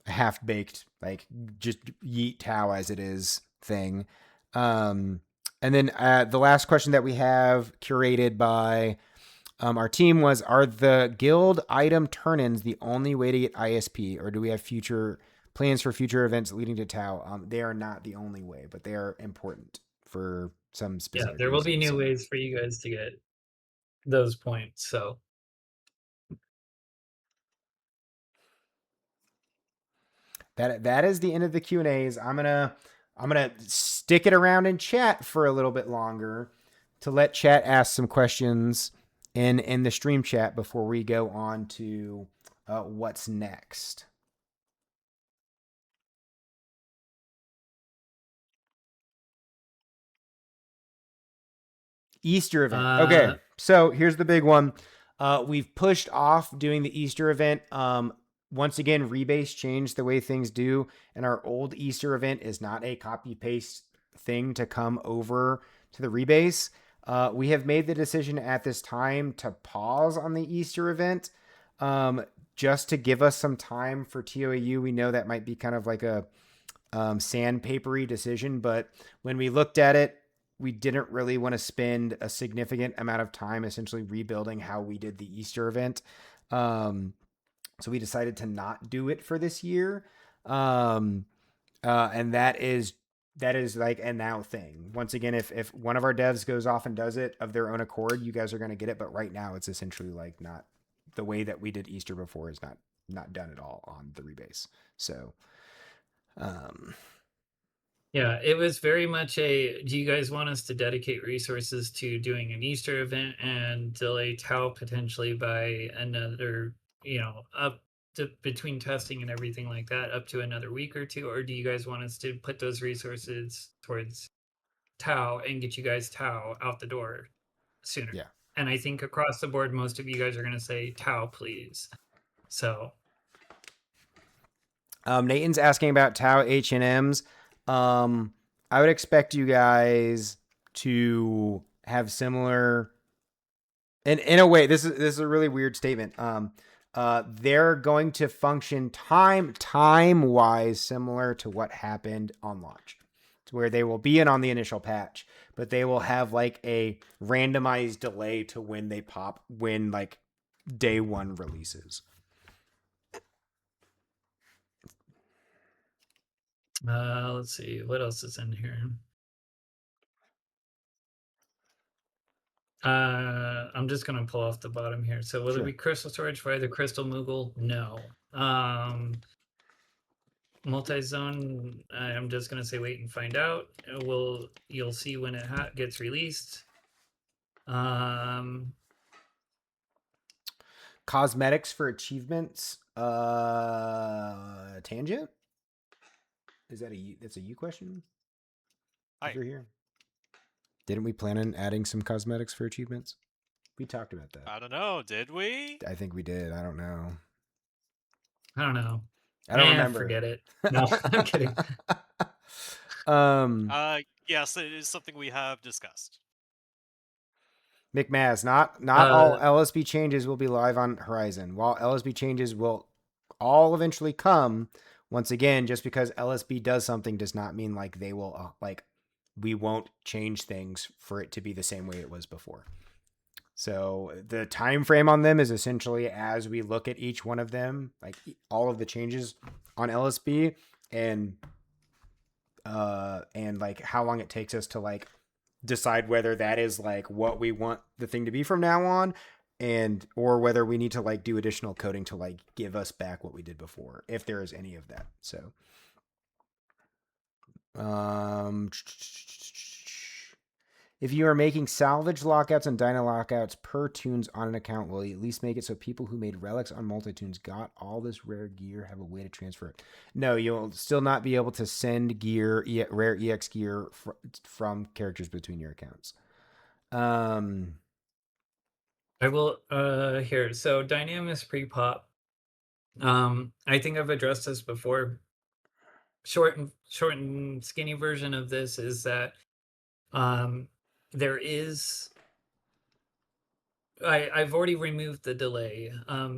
half-baked, like just yeet Tau as it is thing. And then the last question that we have curated by our team was, are the guild item turn-ins the only way to get ISP, or do we have future plans for future events leading to Tau? They are not the only way, but they are important for some specific Yeah, there will be reasons, new ways for you guys to get those points. So that is the end of the Q&As. I'm gonna stick it around in chat for a little bit longer to let chat ask some questions in the stream chat before we go on to what's next. Easter event. Okay, so here's the big one. We've pushed off doing the Easter event. Once again, Rebase changed the way things do, and our old Easter event is not a copy-paste thing to come over to the Rebase. We have made the decision at this time to pause on the Easter event, just to give us some time for TOAU. We know that might be kind of like a sandpapery decision, but when we looked at it, we didn't really want to spend a significant amount of time essentially rebuilding how we did the Easter event. So we decided to not do it for this year. And that is like a now thing. Once again, if one of our devs goes off and does it of their own accord, you guys are going to get it. But right now it's essentially like not the way that we did Easter before is not done at all on the Rebase. So, yeah, it was very much do you guys want us to dedicate resources to doing an Easter event and delay Tau potentially by another, up to between testing and everything like that, up to another week or two? Or do you guys want us to put those resources towards Tau and get you guys Tau out the door sooner? Yeah. And I think across the board, most of you guys are going to say Tau, please. So Nathan's asking about Tau H&Ms. I would expect you guys to have similar, and in a way, this is a really weird statement. They're going to function time wise similar to what happened on launch, to where they will be in on the initial patch, but they will have like a randomized delay to when they pop when like day one releases. let's see what else is in here. I'm just gonna pull off the bottom here. So will Sure. there be crystal storage for either Crystal Moogle? No. Multi-zone, I'm just gonna say wait and find out. You'll see when it gets released. Cosmetics for achievements. Tangent. Is that that's a you question? Hi. If you're here. Didn't we plan on adding some cosmetics for achievements? We talked about that. I don't know. Did we? I think we did. I don't know. I don't know. I don't remember. Forget it. No, I'm kidding. Yes, it is something we have discussed. McMaz, not all LSB changes will be live on Horizon. While LSB changes will all eventually come, once again, just because LSB does something does not mean like they will we won't change things for it to be the same way it was before. So the time frame on them is essentially as we look at each one of them, like all of the changes on LSB and like how long it takes us to like decide whether that is like what we want the thing to be from now on, and or whether we need to like do additional coding to like give us back what we did before, if there is any of that. So if you are making salvage lockouts and Dyna lockouts per tunes on an account, will you at least make it so people who made relics on multi-tunes got all this rare gear have a way to transfer it? No, you'll still not be able to send gear, rare EX gear from characters between your accounts. I will here. So Dynamis pre-pop. I think I've addressed this before. Short and skinny version of this is that there is I've already removed the delay.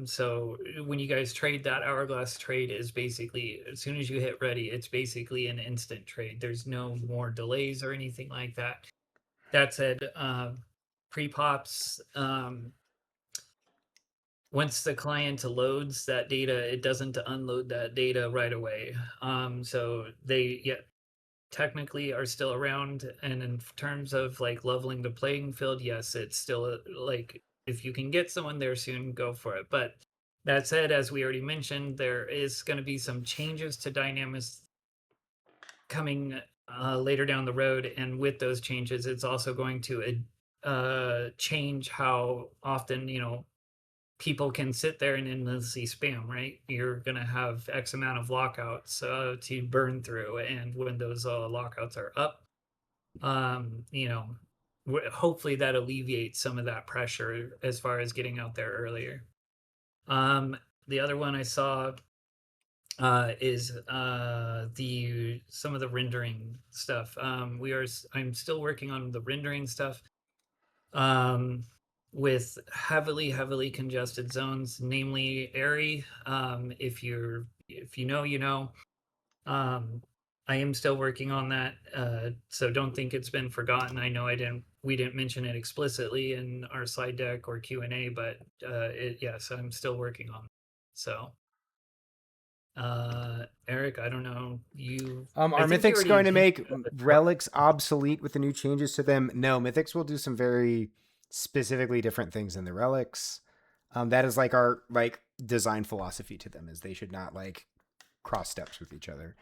So when you guys trade, that hourglass trade is basically as soon as you hit ready, it's basically an instant trade. There's no more delays or anything like that. That said, pre-pops, once the client loads that data, it doesn't unload that data right away. So they technically are still around, and in terms of like leveling the playing field, yes, it's still like if you can get someone there soon, go for it. But that said, as we already mentioned, there is going to be some changes to Dynamis coming later down the road, and with those changes, it's also going to change how often people can sit there and endlessly spam, right? You're going to have X amount of lockouts to burn through. And when those lockouts are up, hopefully that alleviates some of that pressure as far as getting out there earlier. The other one I saw is some of the rendering stuff. I'm still working on the rendering stuff. With heavily congested zones, namely Airy. If you know, you know. I am still working on that, so don't think it's been forgotten. I know we didn't mention it explicitly in our slide deck or Q&A, but yes, I'm still working on it. So Eric, I don't know, are Mythics going to make relics obsolete with the new changes to them? No, Mythics will do some very specifically different things than the relics. That is like our design philosophy to them, is they should not like cross steps with each other.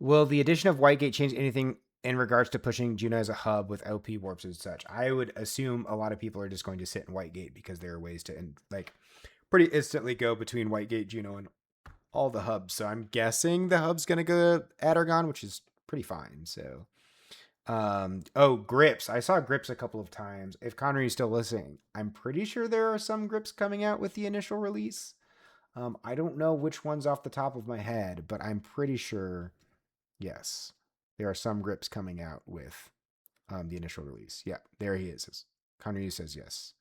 Will the addition of Whitegate change anything in regards to pushing Juno as a hub with OP warps and such? I would assume a lot of people are just going to sit in Whitegate because there are ways to pretty instantly go between Whitegate, Juno, and all the hubs. So I'm guessing the hub's going to go Adargon, which is pretty fine. So Oh, grips. I saw grips a couple of times. If Connery's still listening, I'm pretty sure there are some grips coming out with the initial release. I don't know which ones off the top of my head, but I'm pretty sure, yes, there are some grips coming out with the initial release. Yeah, there he is. Connery says yes.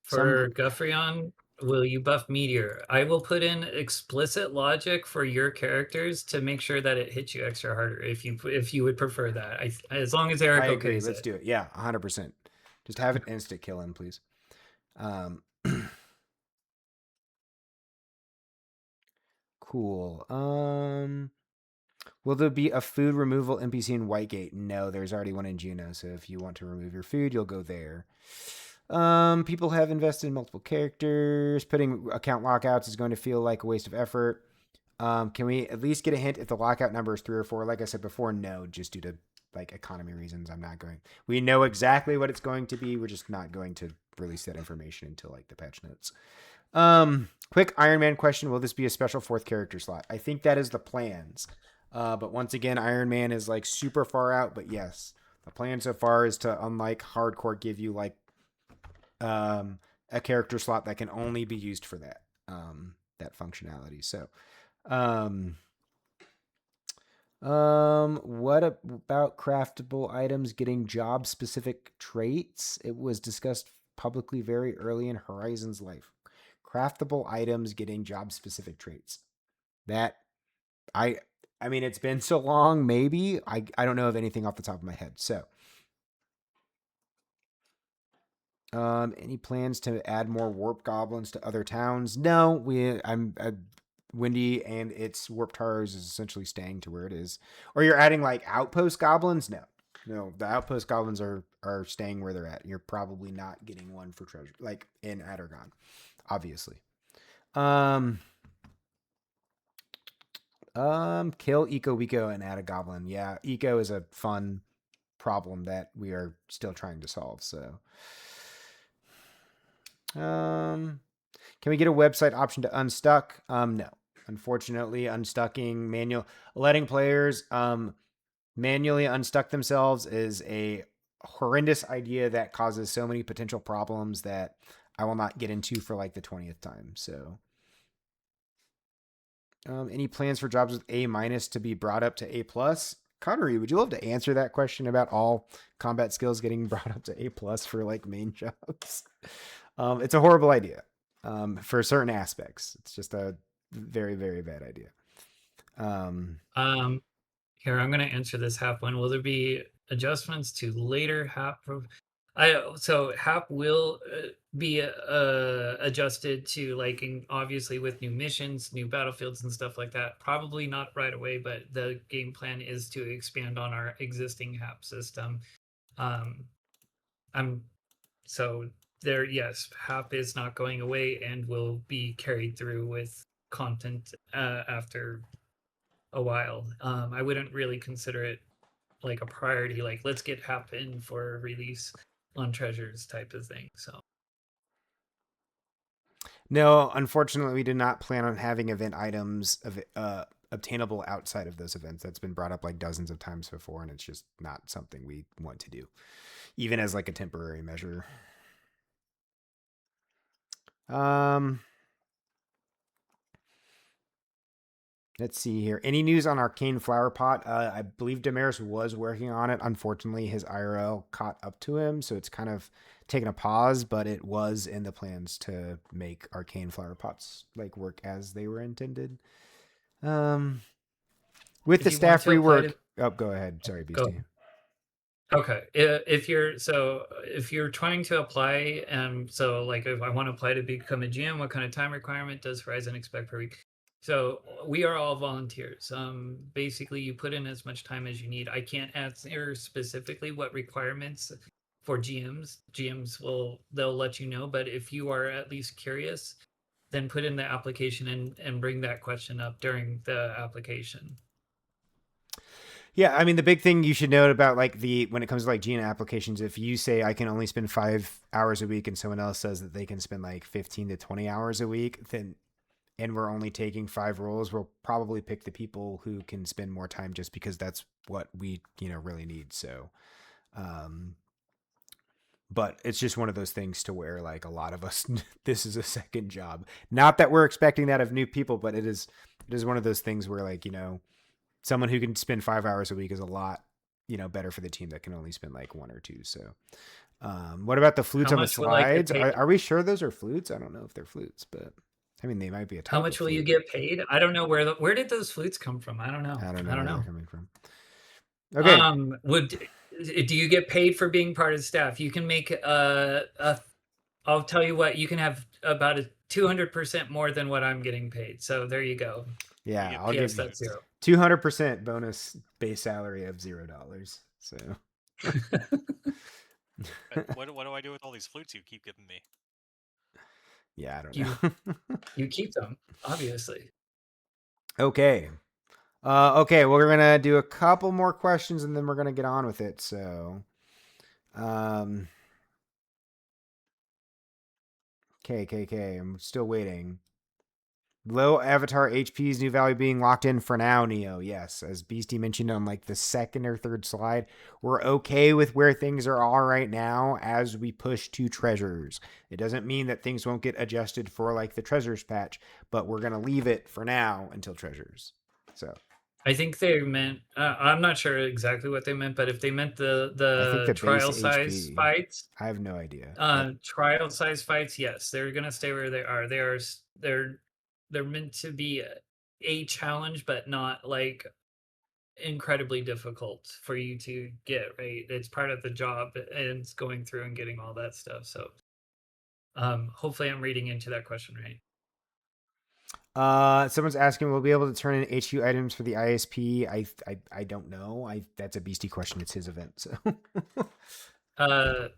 For Guffreon, will you buff Meteor? I will put in explicit logic for your characters to make sure that it hits you extra harder if you would prefer that. As long as Eric I agree. agrees Let's do it. Yeah, 100%. Just have it instant kill him, please. Cool. Will there be a food removal NPC in Whitegate? No, there's already one in Juno. So if you want to remove your food, you'll go there. People have invested in multiple characters. Putting account lockouts is going to feel like a waste of effort. Can we at least get a hint if the lockout number is 3 or 4? Like I said before, no, just due to like economy reasons. I'm not going. We know exactly what it's going to be. We're just not going to release that information until like the patch notes. Quick Iron Man question. Will this be a special 4th character slot? I think that is the plans. But once again, Iron Man is like super far out, but yes, the plan so far is to, unlike hardcore, give you like, a character slot that can only be used for that, that functionality. So, what about craftable items getting job specific traits? It was discussed publicly very early in Horizon's life. Craftable items getting job specific traits. That I mean, it's been so long, maybe. I don't know of anything off the top of my head. So, any plans to add more warp goblins to other towns? No, Windy and its warp towers is essentially staying to where it is. Or you're adding like outpost goblins? No, the outpost goblins are staying where they're at. You're probably not getting one for treasure, like in Adargon, obviously. Kill Eco Wico and add a goblin. Yeah, Eco is a fun problem that we are still trying to solve. So, can we get a website option to unstuck? No. Unfortunately, unstucking letting players manually unstuck themselves is a horrendous idea that causes so many potential problems that I will not get into for like the 20th time. So, any plans for jobs with A- to be brought up to A+? Connery, would you love to answer that question about all combat skills getting brought up to A+ for like main jobs? It's a horrible idea for certain aspects. It's just a very, very bad idea. Here, I'm going to answer this Hap one. Will there be adjustments to later Hap? So Hap will be adjusted to like obviously with new missions, new battlefields and stuff like that. Probably not right away, but the game plan is to expand on our existing Hap system. Yes, Hap is not going away and will be carried through with content after a while. I wouldn't really consider it like a priority, like let's get Hap in for release on treasures type of thing. So no, unfortunately, we did not plan on having event items obtainable outside of those events. That's been brought up like dozens of times before, and it's just not something we want to do, even as like a temporary measure. Let's see here. Any news on Arcane Flower Pot? I believe Damaris was working on it. Unfortunately, his IRL caught up to him, so it's kind of taken a pause, but it was in the plans to make Arcane Flower Pots like work as they were intended. With the staff rework. Oh, go ahead. Sorry, Beastie. Okay. If you're trying to apply, so like if I want to apply to become a GM, what kind of time requirement does Horizon expect per week? So we are all volunteers. Basically, you put in as much time as you need. I can't answer specifically what requirements for GMs. They'll let you know. But if you are at least curious, then put in the application and bring that question up during the application. Yeah, I mean, the big thing you should note about like when it comes to like GM applications, if you say I can only spend 5 hours a week and someone else says that they can spend like 15 to 20 hours a week, then and we're only taking 5 roles, we'll probably pick the people who can spend more time just because that's what we, really need. So, but it's just one of those things to where like a lot of us, this is a second job. Not that we're expecting that of new people, but it is one of those things where like, someone who can spend 5 hours a week is a lot, better for the team that can only spend like 1 or 2. So, what about the flutes How on the much will I get slides? paid? Are we sure those are flutes? I don't know if they're flutes, but I mean, they might be a How type much of will you flute. get paid? I don't know where did those flutes come from? I don't know. I don't know I don't where they're know. coming from. Okay. Do you get paid for being part of the staff? You can make I'll tell you what, you can have about a 200% more than what I'm getting paid. So there you go. Yeah, get I'll paid give P.S. you That's zero. 200% bonus base salary of $0. So What do I do with all these flutes you keep giving me? yeah, I don't You know. you keep them, obviously. Okay. Okay, well, we're gonna do a couple more questions and then we're gonna get on with it. So, okay. I'm still waiting. Low avatar HP's new value being locked in for now, Neo. Yes, as Beastie mentioned on like the second or third slide, we're okay with where things are all right now as we push to treasures. It doesn't mean that things won't get adjusted for like the treasures patch, but we're gonna leave it for now until treasures. So I think they meant I'm not sure exactly what they meant, but if they meant I think the the base trial size HP. fights, I have no idea. trial size fights, yes, they're gonna stay where they are. They're meant to be a challenge, but not like incredibly difficult for you to get, right? It's part of the job and it's going through and getting all that stuff. So hopefully I'm reading into that question right. Someone's asking, will we be able to turn in HQ items for the ISP? I don't know. That's a Beastie question. It's his event. So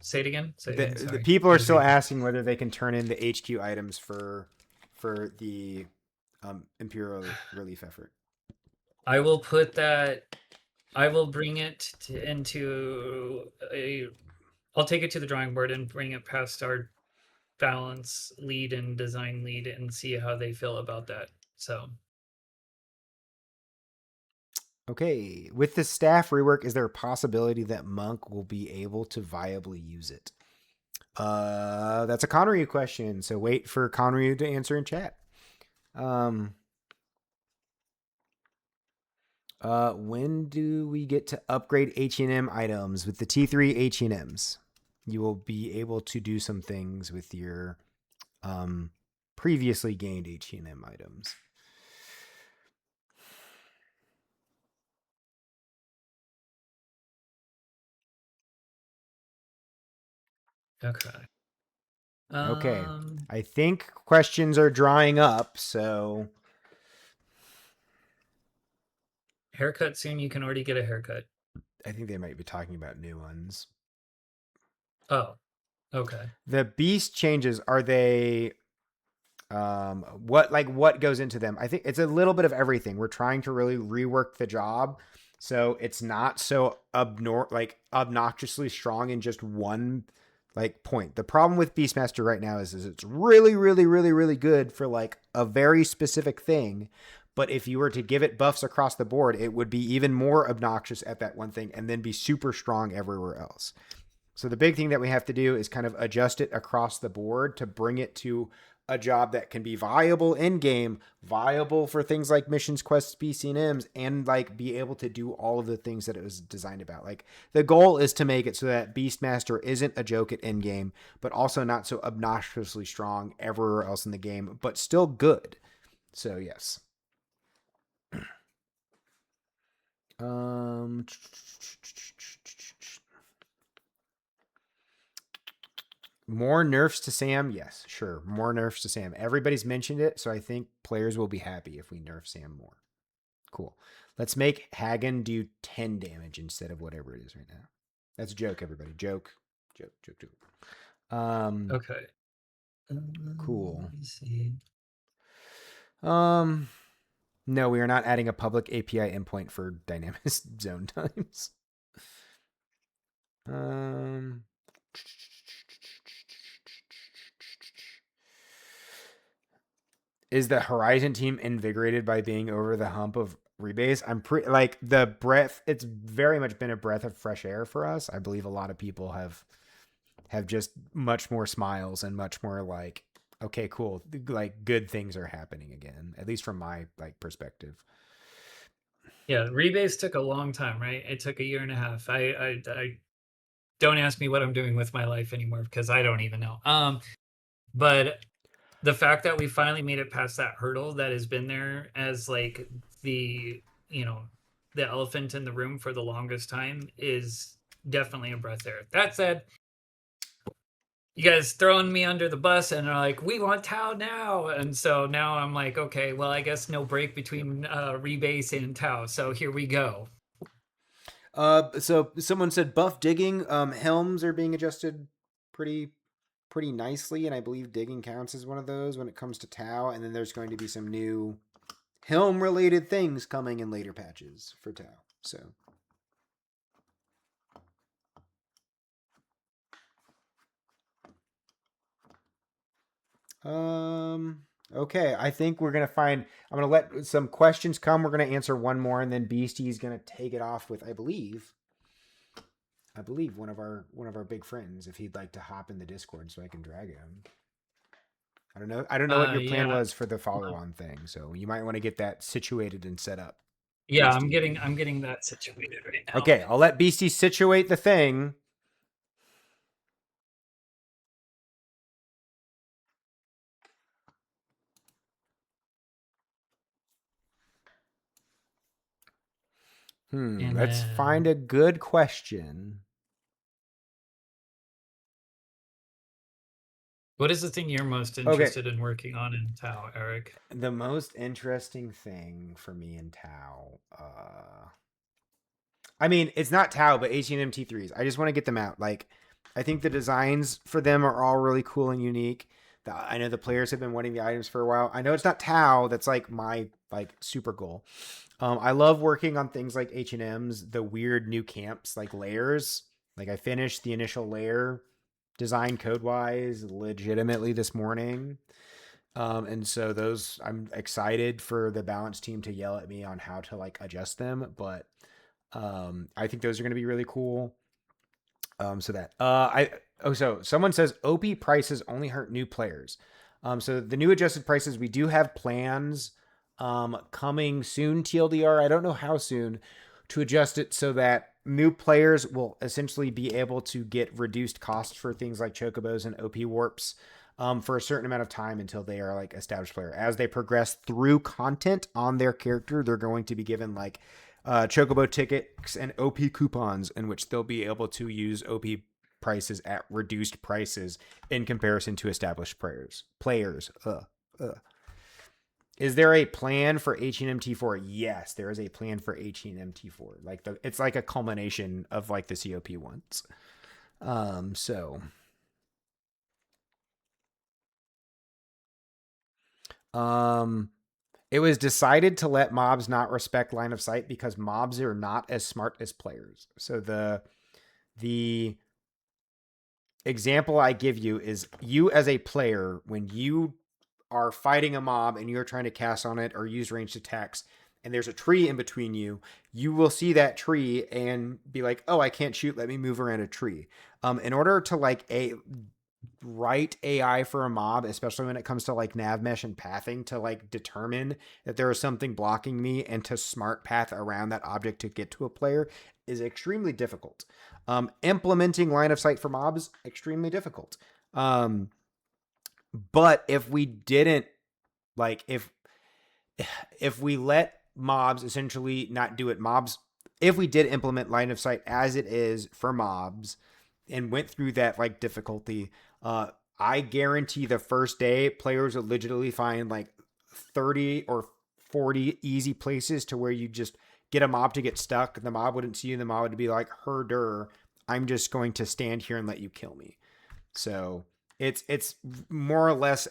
Say it again. the Sorry. people are still asking whether they can turn in the HQ items for the Imperial relief effort. I will put that. I will bring it into a. I'll take it to the drawing board and bring it past our balance lead and design lead and see how they feel about that. So. Okay, with the staff rework, is there a possibility that Monk will be able to viably use it? That's a Conryu question, so wait for Conryu to answer in chat. When do we get to upgrade H&M items with the T3 H&Ms? You will be able to do some things with your previously gained H&M items. Okay. Okay. I think questions are drying up, so Haircut soon. You can already get a haircut. I think they might be talking about new ones. Oh, okay. The beast changes, are they what goes into them? I think it's a little bit of everything. We're trying to really rework the job so it's not so obnoxiously strong in just one like point. The problem with Beastmaster right now is it's really, really, really, really good for like a very specific thing. But if you were to give it buffs across the board, it would be even more obnoxious at that one thing and then be super strong everywhere else. So the big thing that we have to do is kind of adjust it across the board to bring it to a job that can be viable in game, viable for things like missions, quests, BCNMs, and like be able to do all of the things that it was designed about. Like the goal is to make it so that Beastmaster isn't a joke at end game, but also not so obnoxiously strong everywhere else in the game, but still good. So yes. More nerfs to Sam? Yes, sure. More nerfs to Sam. Everybody's mentioned it, so I think players will be happy if we nerf Sam more. Cool. Let's make Hagen do 10 damage instead of whatever it is right now. That's a joke, everybody. Joke. Okay. Cool. Let me see. No, we are not adding a public API endpoint for dynamic zone times. is the Horizon team invigorated by being over the hump of rebase? I'm pretty like the breath. It's very much been a breath of fresh air for us. I believe a lot of people have just much more smiles and much more like, okay, cool, like good things are happening again, at least from my like perspective. Yeah, rebase took a long time, right? It took a year and a half. I don't ask me what I'm doing with my life anymore because I don't even know. But the fact that we finally made it past that hurdle that has been there as like the, you know, the elephant in the room for the longest time is definitely a breath air. That said, you guys throwing me under the bus and are like, we want Tau now. And so now I'm like, okay, well, I guess no break between rebase and Tau. So here we go. So someone said buff digging. Helms are being adjusted pretty nicely, and I believe digging counts as one of those when it comes to Tau. And then there's going to be some new Helm related things coming in later patches for Tau. So okay, I think we're gonna find. I'm gonna let some questions come. We're gonna answer one more, and then Beastie's gonna take it off with, I believe one of our big friends, if he'd like to hop in the Discord so I can drag him. I don't know what your plan was for the follow-on thing, so you might want to get that situated and set up. Yeah, Beastie. I'm getting that situated right now. Okay, I'll let Beastie situate the thing. Let's find a good question. What is the thing you're most interested in working on in Tau, Eric? The most interesting thing for me in Tau, I mean, it's not Tau, but H&M T3s. I just want to get them out. Like, I think the designs for them are all really cool and unique. I know the players have been wanting the items for a while. I know it's not Tau. That's like my like super goal. I love working on things like H&M's, the weird new camps, like layers. Like I finished the initial layer design code-wise legitimately this morning. And so those, I'm excited for the balance team to yell at me on how to like adjust them, but I think those are going to be really cool. So someone says OP prices only hurt new players. So the new adjusted prices, we do have plans coming soon, TLDR. I don't know how soon, to adjust it so that new players will essentially be able to get reduced costs for things like chocobos and OP warps for a certain amount of time until they are like established player. As they progress through content on their character, they're going to be given like chocobo tickets and OP coupons in which they'll be able to use OP prices at reduced prices in comparison to established players. Is there a plan for H&M T4? Yes, there is a plan for H&M T4. Like it's like a culmination of like the COP ones. It was decided to let mobs not respect line of sight because mobs are not as smart as players. So the example I give you is you as a player, when you are fighting a mob and you're trying to cast on it or use ranged attacks and there's a tree in between you, you will see that tree and be like, oh, I can't shoot, let me move around a tree. In order to like write AI for a mob, especially when it comes to like nav mesh and pathing, to like determine that there is something blocking me and to smart path around that object to get to a player is extremely difficult. Implementing line of sight for mobs, extremely difficult. But if we didn't, like, if we let mobs essentially not do it, if we did implement line of sight as it is for mobs and went through that like difficulty, I guarantee the first day players will legitimately find like 30 or 40 easy places to where you just get a mob to get stuck. The mob wouldn't see you. The mob would be like, herder, I'm just going to stand here and let you kill me. So it's more or less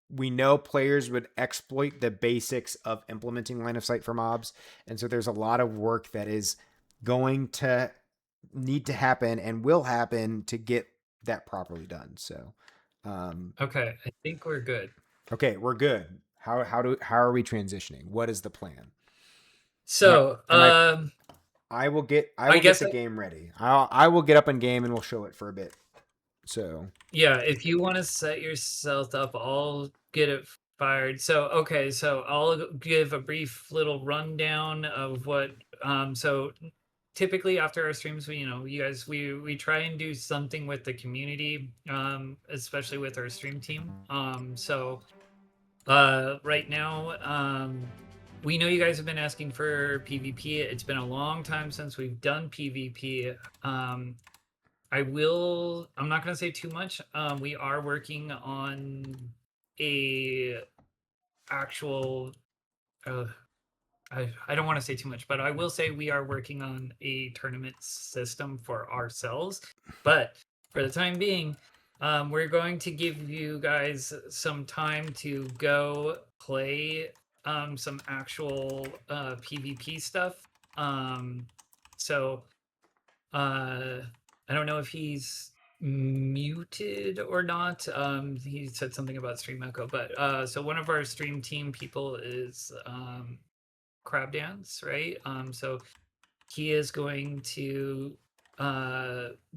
we know players would exploit the basics of implementing line of sight for mobs. And so there's a lot of work that is going to need to happen and will happen to get that properly done. So okay, I think we're good. Okay, we're good. How are we transitioning? What is the plan? So, I will get I guess the game ready. I will get up in game and we'll show it for a bit. So yeah, if you want to set yourself up, I'll get it fired. So okay, so I'll give a brief little rundown of what. So typically after our streams, we you guys we try and do something with the community, especially with our stream team. So right now, we know you guys have been asking for PvP. It's been a long time since we've done PvP. I'm not going to say too much. We are working on a actual. I don't want to say too much, but I will say we are working on a tournament system for ourselves. But for the time being, we're going to give you guys some time to go play some actual PvP stuff. So I don't know if he's muted or not. He said something about stream echo, but so one of our stream team people is Crab Dance, right? So he is going to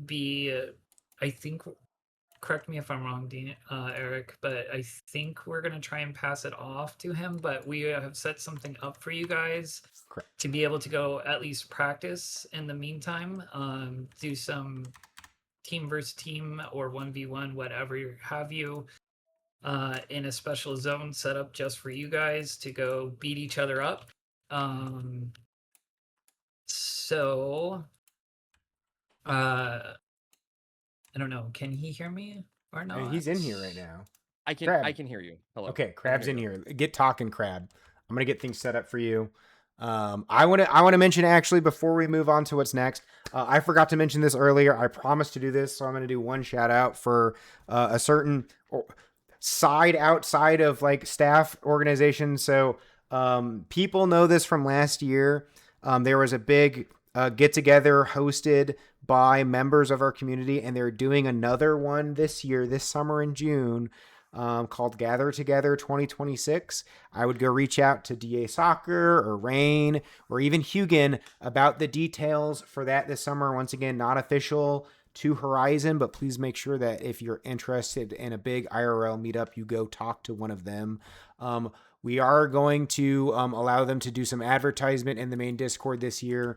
be, I think, correct me if I'm wrong, Dean, Eric, but I think we're going to try and pass it off to him, but we have set something up for you guys correct. to be able to go at least practice in the meantime, do some team versus team or 1v1, whatever have you, in a special zone set up just for you guys to go beat each other up. So I don't know. Can he hear me or not? He's in here right now. I can Crab. I can hear you. Hello. Okay, I can Crab's hear in you. here. Get talking, Crab. I'm gonna get things set up for you. I want to mention actually before we move on to what's next. I forgot to mention this earlier. I promised to do this, so I'm gonna do one shout out for a certain side outside of like staff organization. So people know this from last year. There was a big get together hosted by members of our community, and they're doing another one this year, this summer in June, called Gather Together 2026. I would go reach out to DA Soccer or Rain or even Hugin about the details for that this summer. Once again, not official to Horizon, but please make sure that if you're interested in a big IRL meetup, you go talk to one of them. We are going to allow them to do some advertisement in the main Discord this year.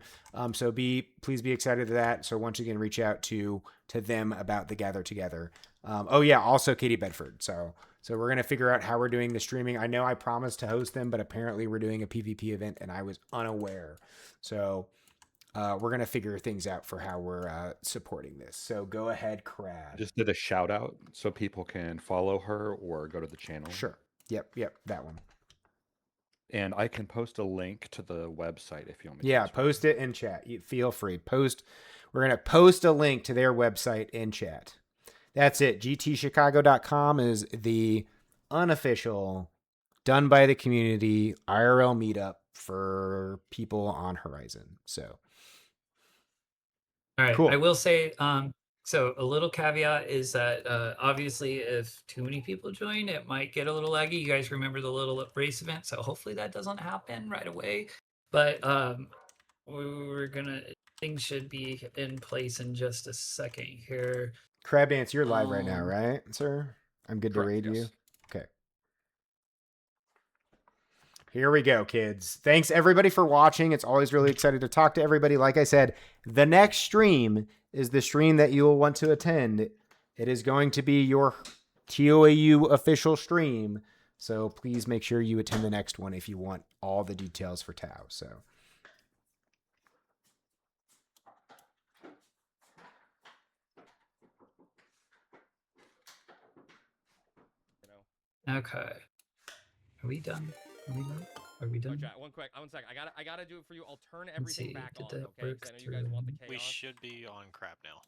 So please be excited to that. So once again, reach out to them about the Gather Together. Oh yeah, also Katie Bedford. So we're gonna figure out how we're doing the streaming. I know I promised to host them, but apparently we're doing a PvP event and I was unaware. So we're gonna figure things out for how we're supporting this. So go ahead, Crab. Just did a shout out so people can follow her or go to the channel. Sure. Yep, that one. And I can post a link to the website if you want me to. Yeah, post it in chat. Feel free. We're going to post a link to their website in chat. That's it. GTChicago.com is the unofficial, done by the community IRL meetup for people on Horizon. So, all right. Cool. I will say, so a little caveat is that obviously if too many people join, it might get a little laggy. You guys remember the little race event, so hopefully that doesn't happen right away. But things should be in place in just a second here. Crab Dance, you're live right now, right, sir? I'm good Correct, to raid yes. you. Okay. Here we go, kids. Thanks everybody for watching. It's always really excited to talk to everybody. Like I said, the next stream is the stream that you will want to attend. It is going to be your TOAU official stream. So please make sure you attend the next one if you want all the details for Tau. So. Okay. Are we done? Are we done? Okay, one second. I gotta do it for you. I'll turn everything see, back did on, that okay? work 'Cause I know you guys want the through? chaos. We should be on crap now.